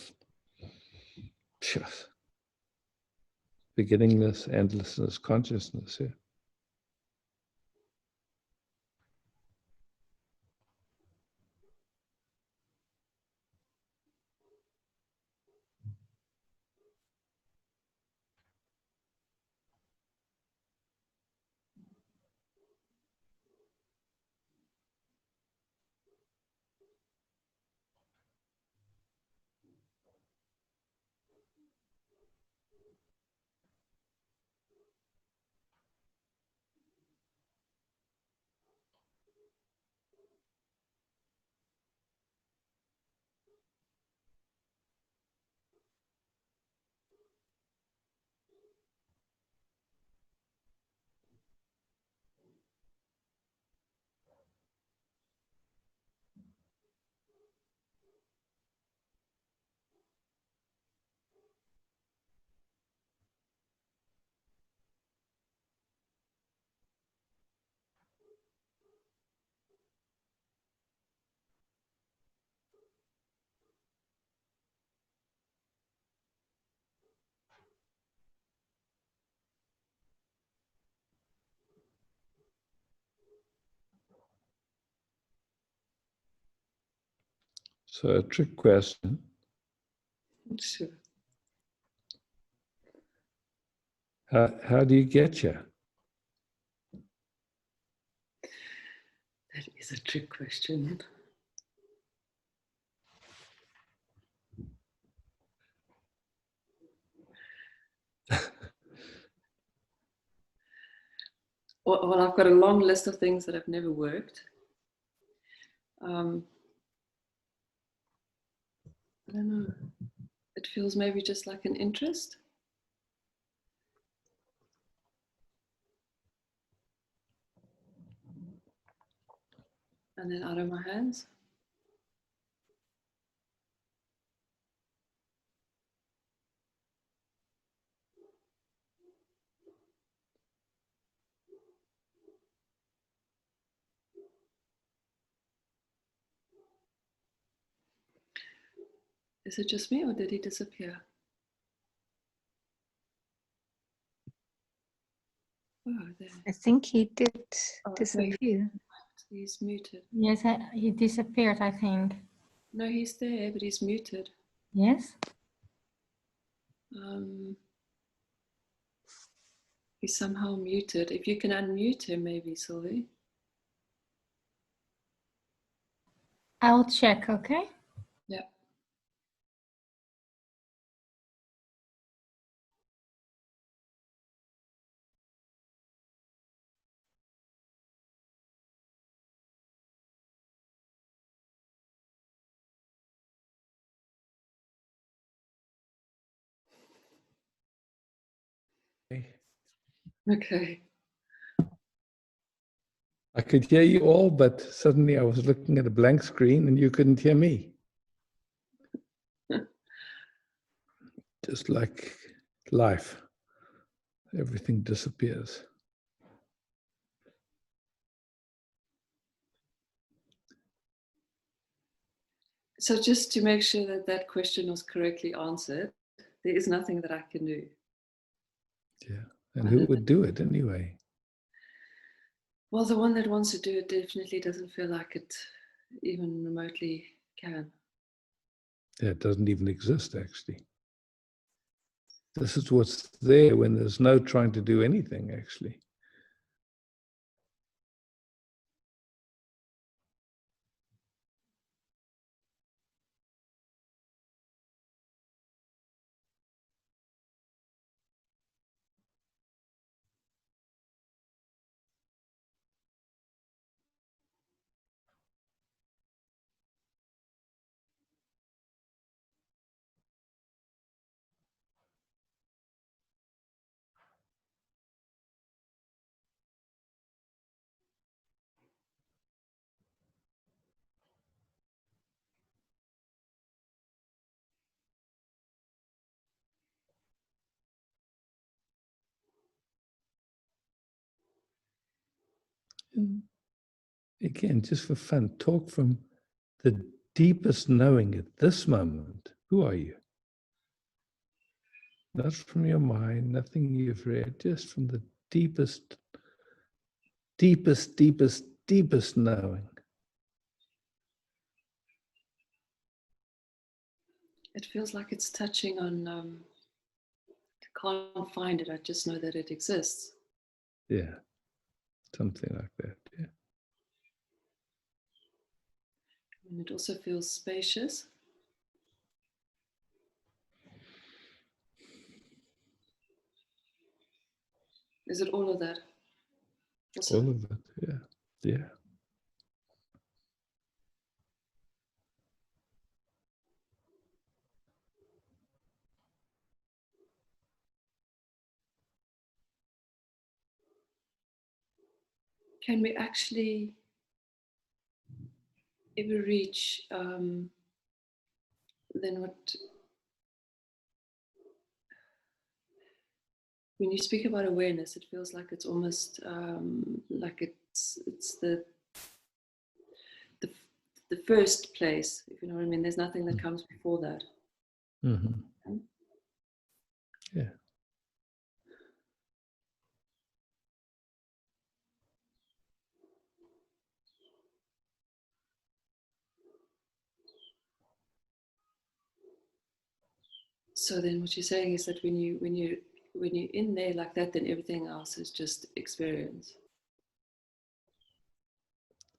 beginningless, endlessness, consciousness. Yeah. So a trick question. Sure. How do you get here? That is a trick question. Well, I've got a long list of things that have never worked. I don't know. It feels maybe just like an interest. And then out of my hands. Is it just me or did he disappear? Oh, there. I think he did Oh, disappear. He's muted. Yes, he disappeared, I think. No, he's there, but he's muted. Yes? He's somehow muted. If you can unmute him, maybe, Sylvie. I'll check, okay? Yeah. Okay. I could hear you all, but suddenly I was looking at a blank screen and you couldn't hear me. Just like life, everything disappears. So just to make sure that that question was correctly answered, there is nothing that I can do. Yeah, and who would do it anyway? Well, the one that wants to do it definitely doesn't feel like it even remotely can. Yeah, it doesn't even exist, actually. This is what's there when there's no trying to do anything, actually. And again, just for fun, talk from the deepest knowing at this moment. Who are you? Not from your mind, nothing you've read, just from the deepest, deepest, deepest, deepest knowing. It feels like it's touching on, I can't find it, I just know that it exists. Yeah, something like that, yeah. And it also feels spacious. Is it all of that? Also, all of it, yeah, yeah. can we actually ever reach then what, when you speak about awareness, it feels like it's almost like it's the first place, if you know what I mean. There's nothing that comes before that. Mm-hmm. Yeah. So then what you're saying is that when you're in there like that, then everything else is just experience.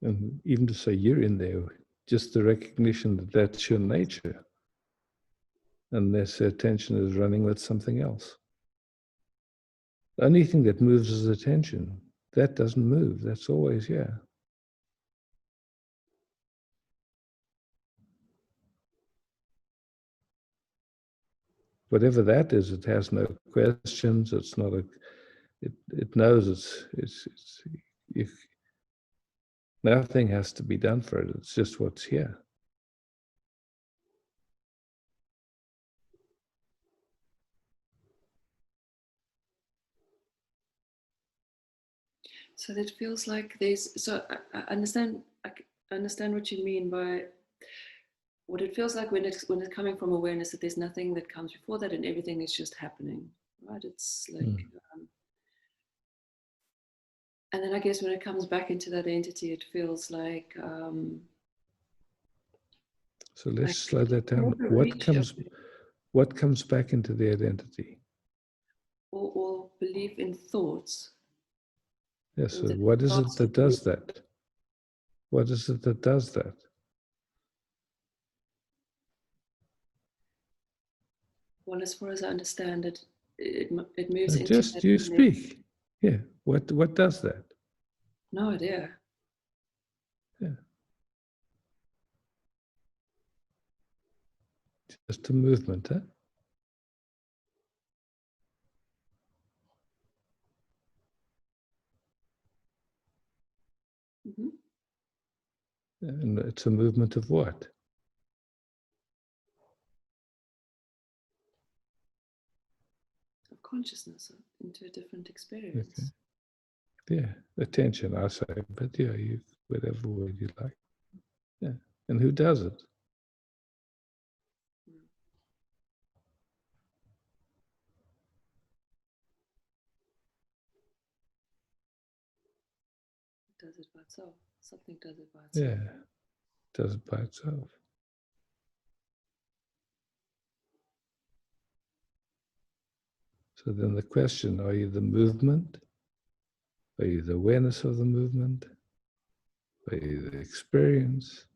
And even to say you're in there, just the recognition that that's your nature, unless attention is running with something else. The only thing that moves is attention. That doesn't move. That's always here. whatever that is, it has no questions. It's not a. It knows it's if nothing has to be done for it. It's just what's here. So that feels like there's. So I understand. I understand what you mean by what it feels like when it's coming from awareness, that there's nothing that comes before that and everything is just happening, right? It's like. And then I guess when it comes back into that entity, it feels like. So let's slow that down. What comes back into the identity? Or belief in thoughts. Yes. So what is it that does that? What is it that does that? Well, as far as I understand it, it moves into. Just you speak. Yeah. What does that? No idea. Yeah. Just a movement, huh? Mm-hmm. And it's a movement of what? Of consciousness into a different experience. Okay. Yeah, attention, I say, but yeah, you whatever word you like. Yeah, and who does it? It does it by itself. Something does it by itself. Yeah, does it by itself. So then the question, are you the movement? Are you the awareness of the movement? Are you the experience?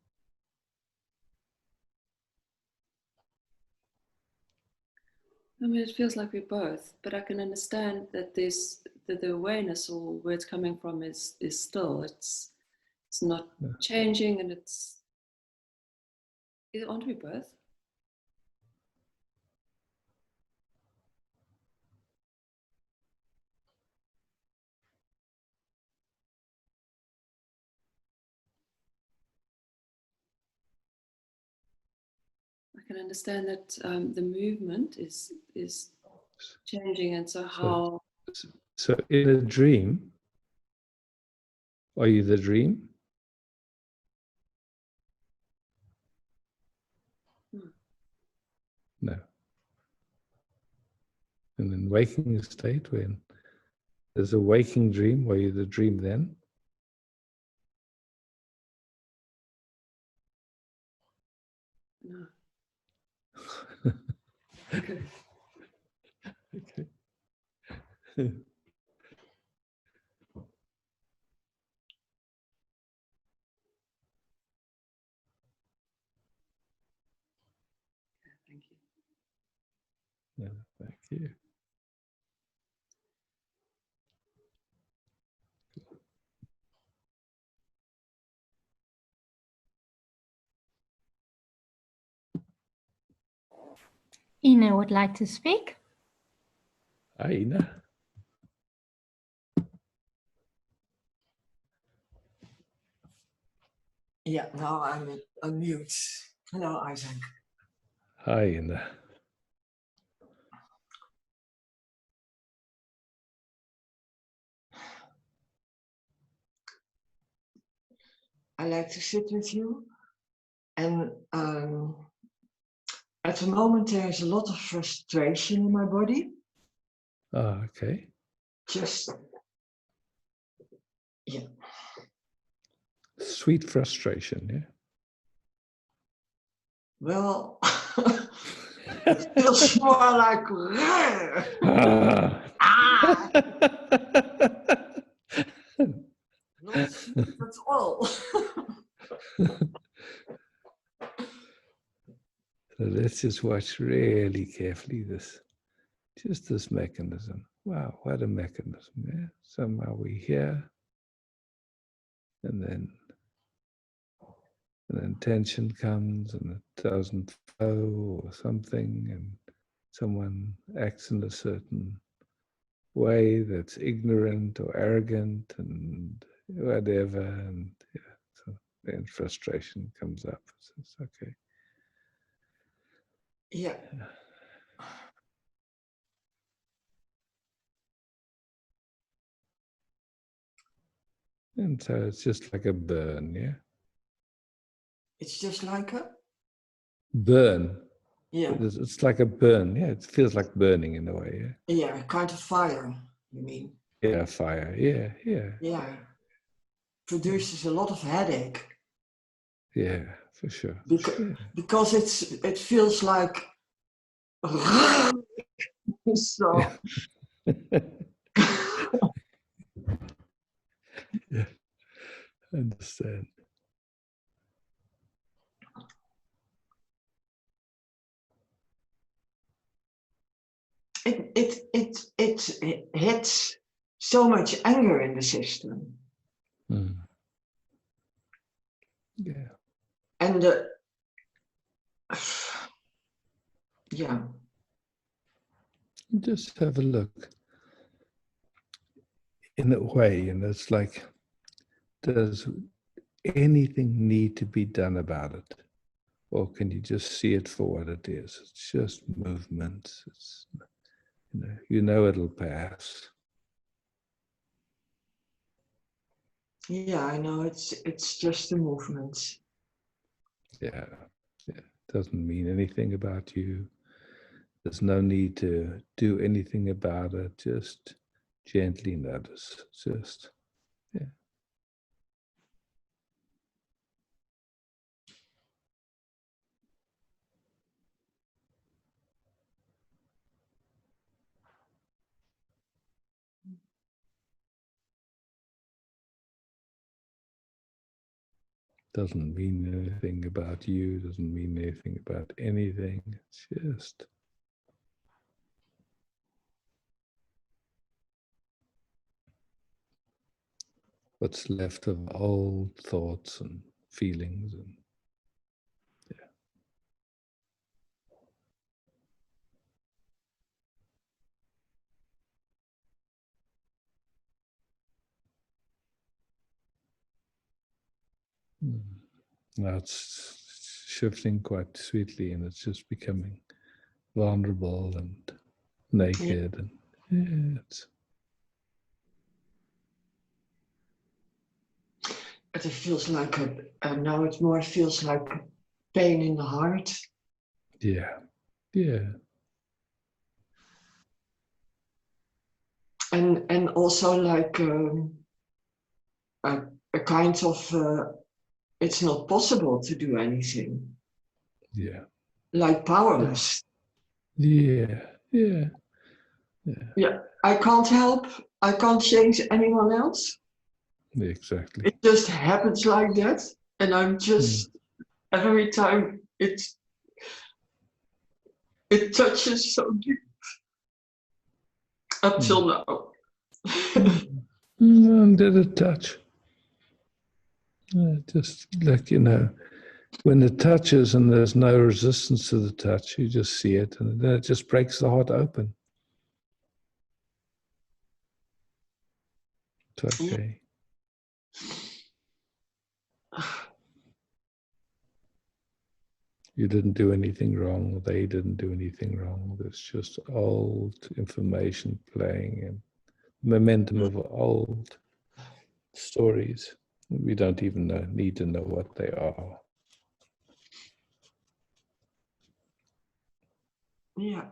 I mean, it feels like we're both, but I can understand that the awareness or where it's coming from is still. It's not changing, and aren't we both? I can understand that the movement is changing, and so how. So in a dream, are you the dream? No. And in waking state, when there's a waking dream, were you the dream then? No. Okay. Okay. Thank you. No, thank you. Ina would like to speak. Hi, Ina. Yeah, now I'm unmute. Hello, Isaac. Hi, Ina. I like to sit with you, and at the moment there's a lot of frustration in my body. Ah, okay. Just, yeah. Sweet frustration, yeah? Well, it feels more like, ah. Not sweet at all. So let's just watch really carefully just this mechanism. Wow, what a mechanism, yeah? Somehow we're here, and then tension comes and it doesn't flow or something, and someone acts in a certain way that's ignorant or arrogant and whatever, and yeah, so then frustration comes up. So it's okay. Yeah. And so it's just like a burn, yeah? It's just like a burn. Yeah. It's like a burn, yeah. It feels like burning in a way, yeah? Yeah, kind of fire, you mean? Yeah, fire, yeah, yeah. Yeah. Produces a lot of headache. Yeah, for sure. Because it feels like so. Yeah, I understand. It hits so much anger in the system. Mm. Yeah. And yeah. Just have a look. In a way, and it's like, does anything need to be done about it? Or can you just see it for what it is? It's just movement. It's, you know it'll pass. Yeah, I know it's just a movement. Yeah, yeah. Doesn't mean anything about you. There's no need to do anything about it. Just gently notice. Just, yeah. Doesn't mean anything about you, doesn't mean anything about anything. It's just what's left of old thoughts and feelings, and yeah. Now it's shifting quite sweetly, and it's just becoming vulnerable and naked, and yeah, it's. It feels like now it more feels like pain in the heart. Yeah, yeah. And also like a kind of it's not possible to do anything. Yeah. Like powerless. Yeah, yeah, yeah. Yeah, I can't help. I can't change anyone else. Exactly. It just happens like that, and I'm just every time it touches so deep up till now. Did it touch? Just like, when it touches and there's no resistance to the touch, you just see it, and then it just breaks the heart open. It's okay. You didn't do anything wrong, or they didn't do anything wrong. There's just old information playing and momentum of old stories. We don't even need to know what they are. Yeah.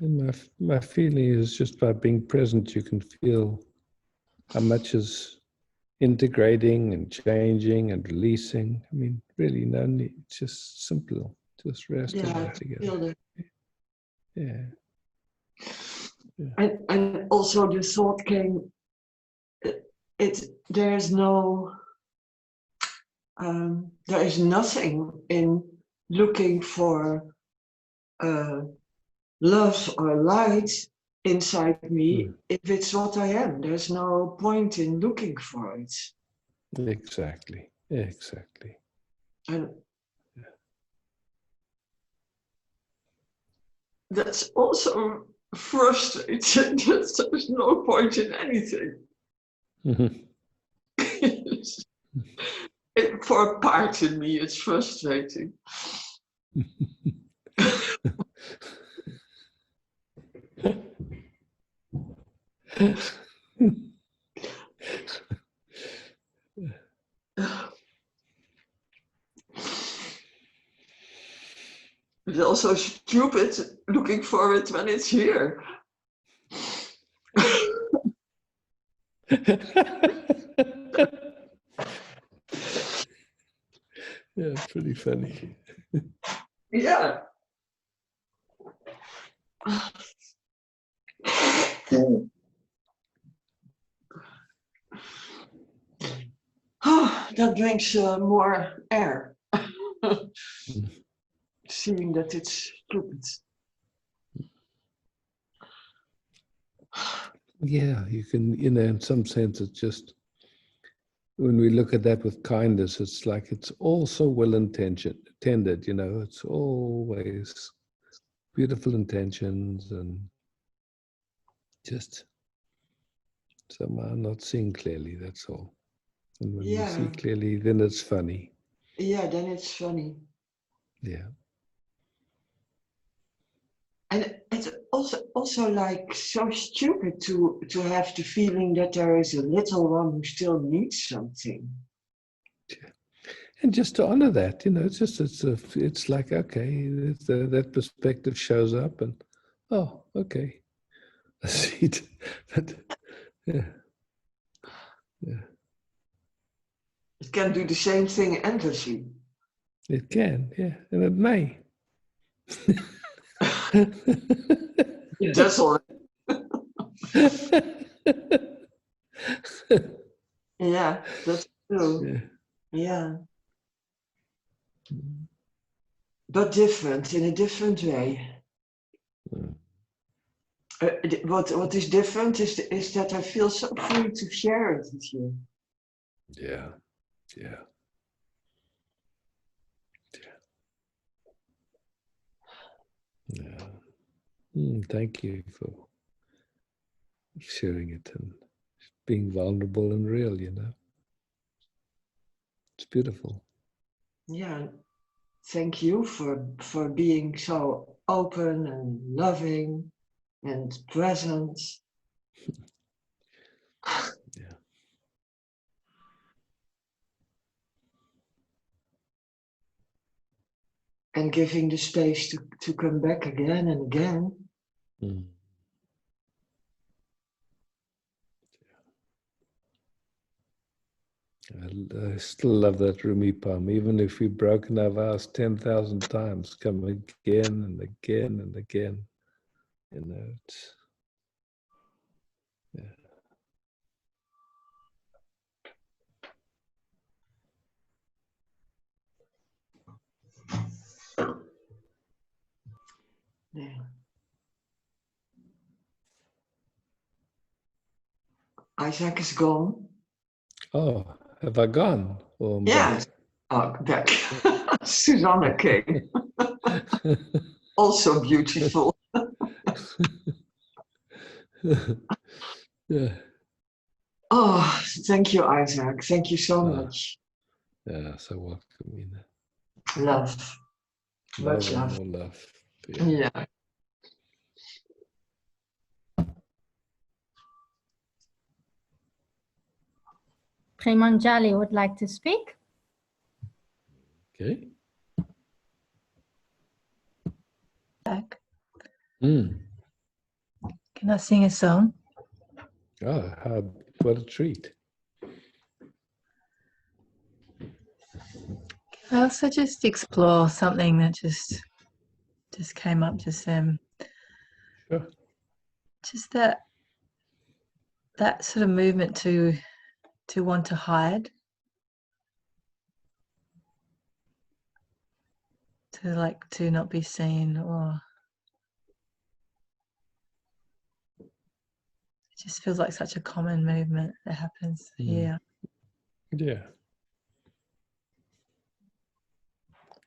And my feeling is just by being present, you can feel how much is integrating and changing and releasing. I mean, really, no need. It's just simple. Just resting Yeah, together. Yeah. Yeah. And also the thought came, there is nothing in looking for love or light inside me if it's what I am. There's no point in looking for it. Exactly. And that's also frustrating that there's no point in anything. For a part in me, it's frustrating. It's also stupid looking for it when it's here. Yeah, pretty funny. Yeah. That brings more air. Seeing that it's stupid. Yeah, you can, in some sense, it's just, when we look at that with kindness, it's like it's all so well intended, it's always beautiful intentions and just somehow not seeing clearly, that's all. And when we see clearly, then it's funny. Yeah, then it's funny. Yeah. And it's also like so stupid to have the feeling that there is a little one who still needs something. Yeah. And just to honor that, it's like, okay, that perspective shows up and, oh, okay, I see it. But, yeah. It can do the same thing endlessly. It can, yeah, and it may. It does already. Yeah, that's true. Yeah. But different, in a different way. What is different is that I feel so free to share it with you. Yeah. Thank you for sharing it and being vulnerable and real, It's beautiful. Yeah. Thank you for being so open and loving and present. Yeah. And giving the space to come back again and again. I still love that Rumi poem, even if we've broken our vows 10,000 times, come again and again and again. It's, yeah. Yeah. Isaac is gone. Oh, have I gone? Or yes. Back. Susanna came. Also beautiful. Yeah. Oh, thank you, Isaac. Thank you so much. Yeah, so welcome. Love. Much love. More love. Yeah. Premanjali would like to speak. Okay. Back. Can I sing a song? Oh, what a treat. Can I also just explore something that just came up just then? Sure. Just that sort of movement to want to hide, to not be seen, or it just feels like such a common movement that happens here. Yeah.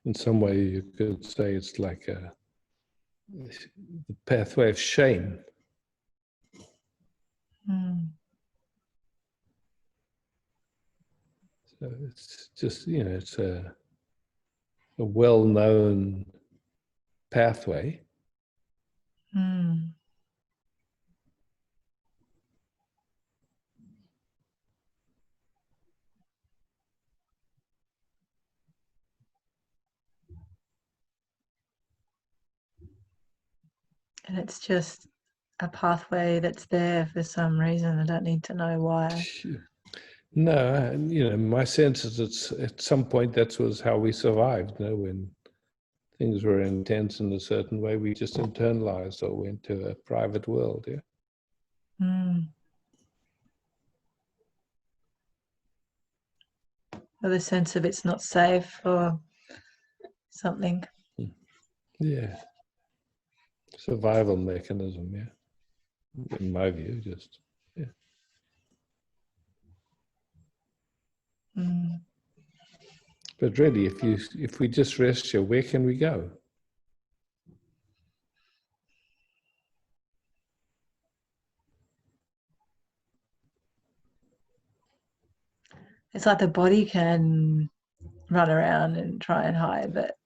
In some way, you could say it's like the pathway of shame. So it's just, it's a well-known pathway. And it's just a pathway that's there for some reason. I don't need to know why. No, my sense is it's at some point that was how we survived. When things were intense in a certain way, we just internalized or went to a private world. Yeah. Or the sense of it's not safe or something. Yeah. Survival mechanism. Yeah. In my view, just. But really, if we just rest here, where can we go? It's like the body can run around and try and hide, but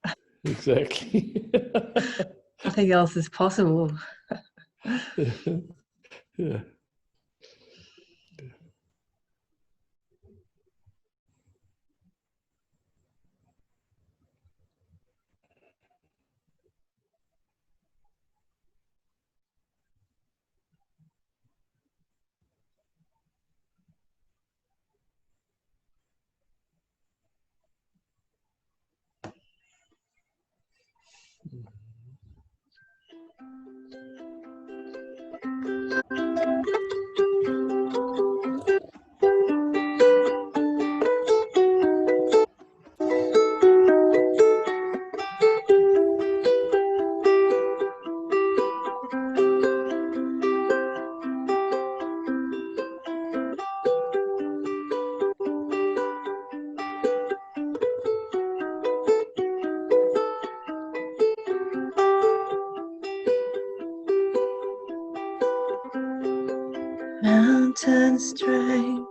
exactly. nothing else is possible. Yeah. Mountain strength,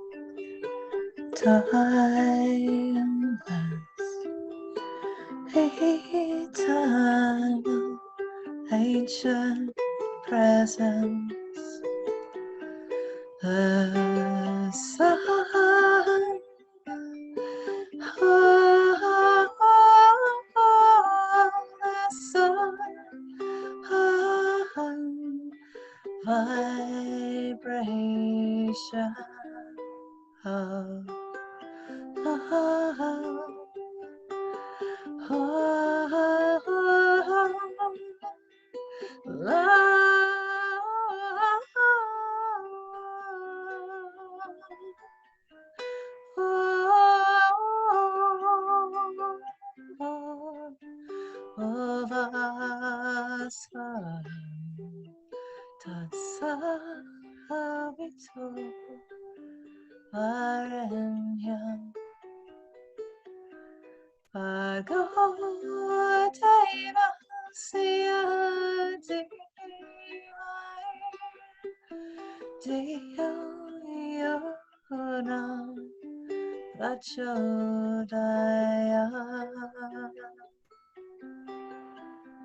timeless, eternal, ancient presence. The sun, the sun, vibration of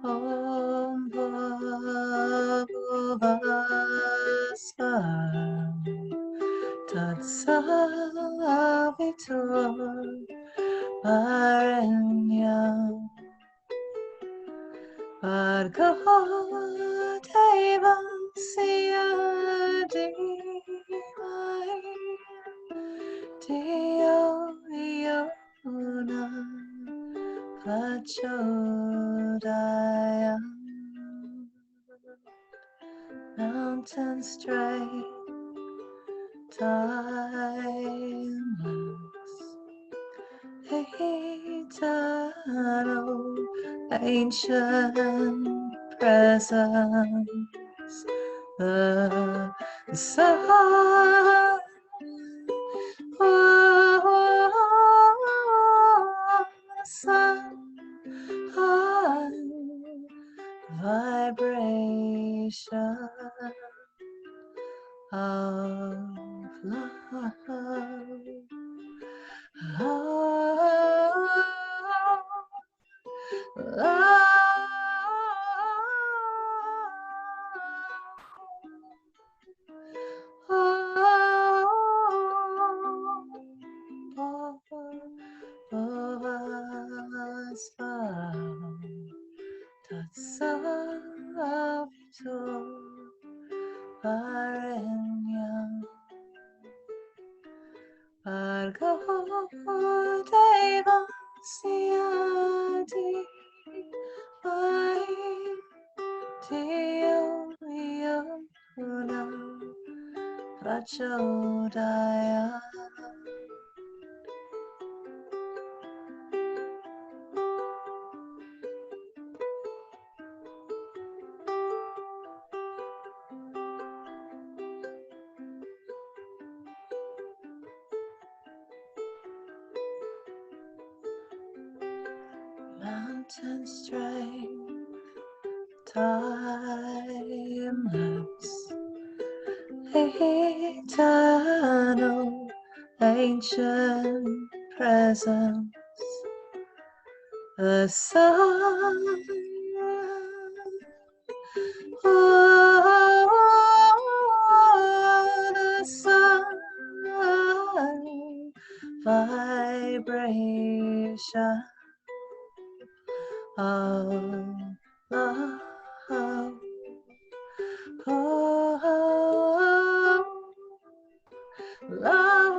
Om Bhuvasvaha Tatsavitur Varenyam Bhargo Devasya sia di mai Dio io una pachodaya mountain straight timeless eternal ancient presence the sun sun vibration of love Bargo deva siati mai Dio io una pachodaya mountain strength timeless eternal ancient presence the sun the sun vibration of love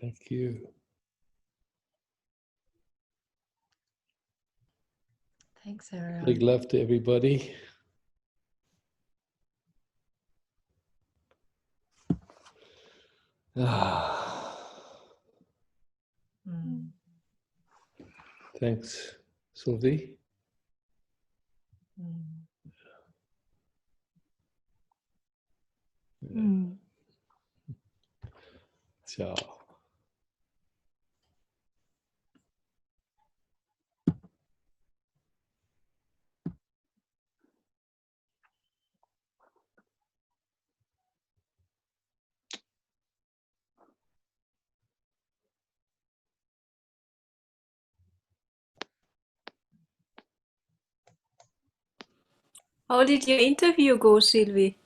Thank you. Thanks, everyone. Big love to everybody. Thanks, Sylvie. Ciao. How did your interview go, Sylvie?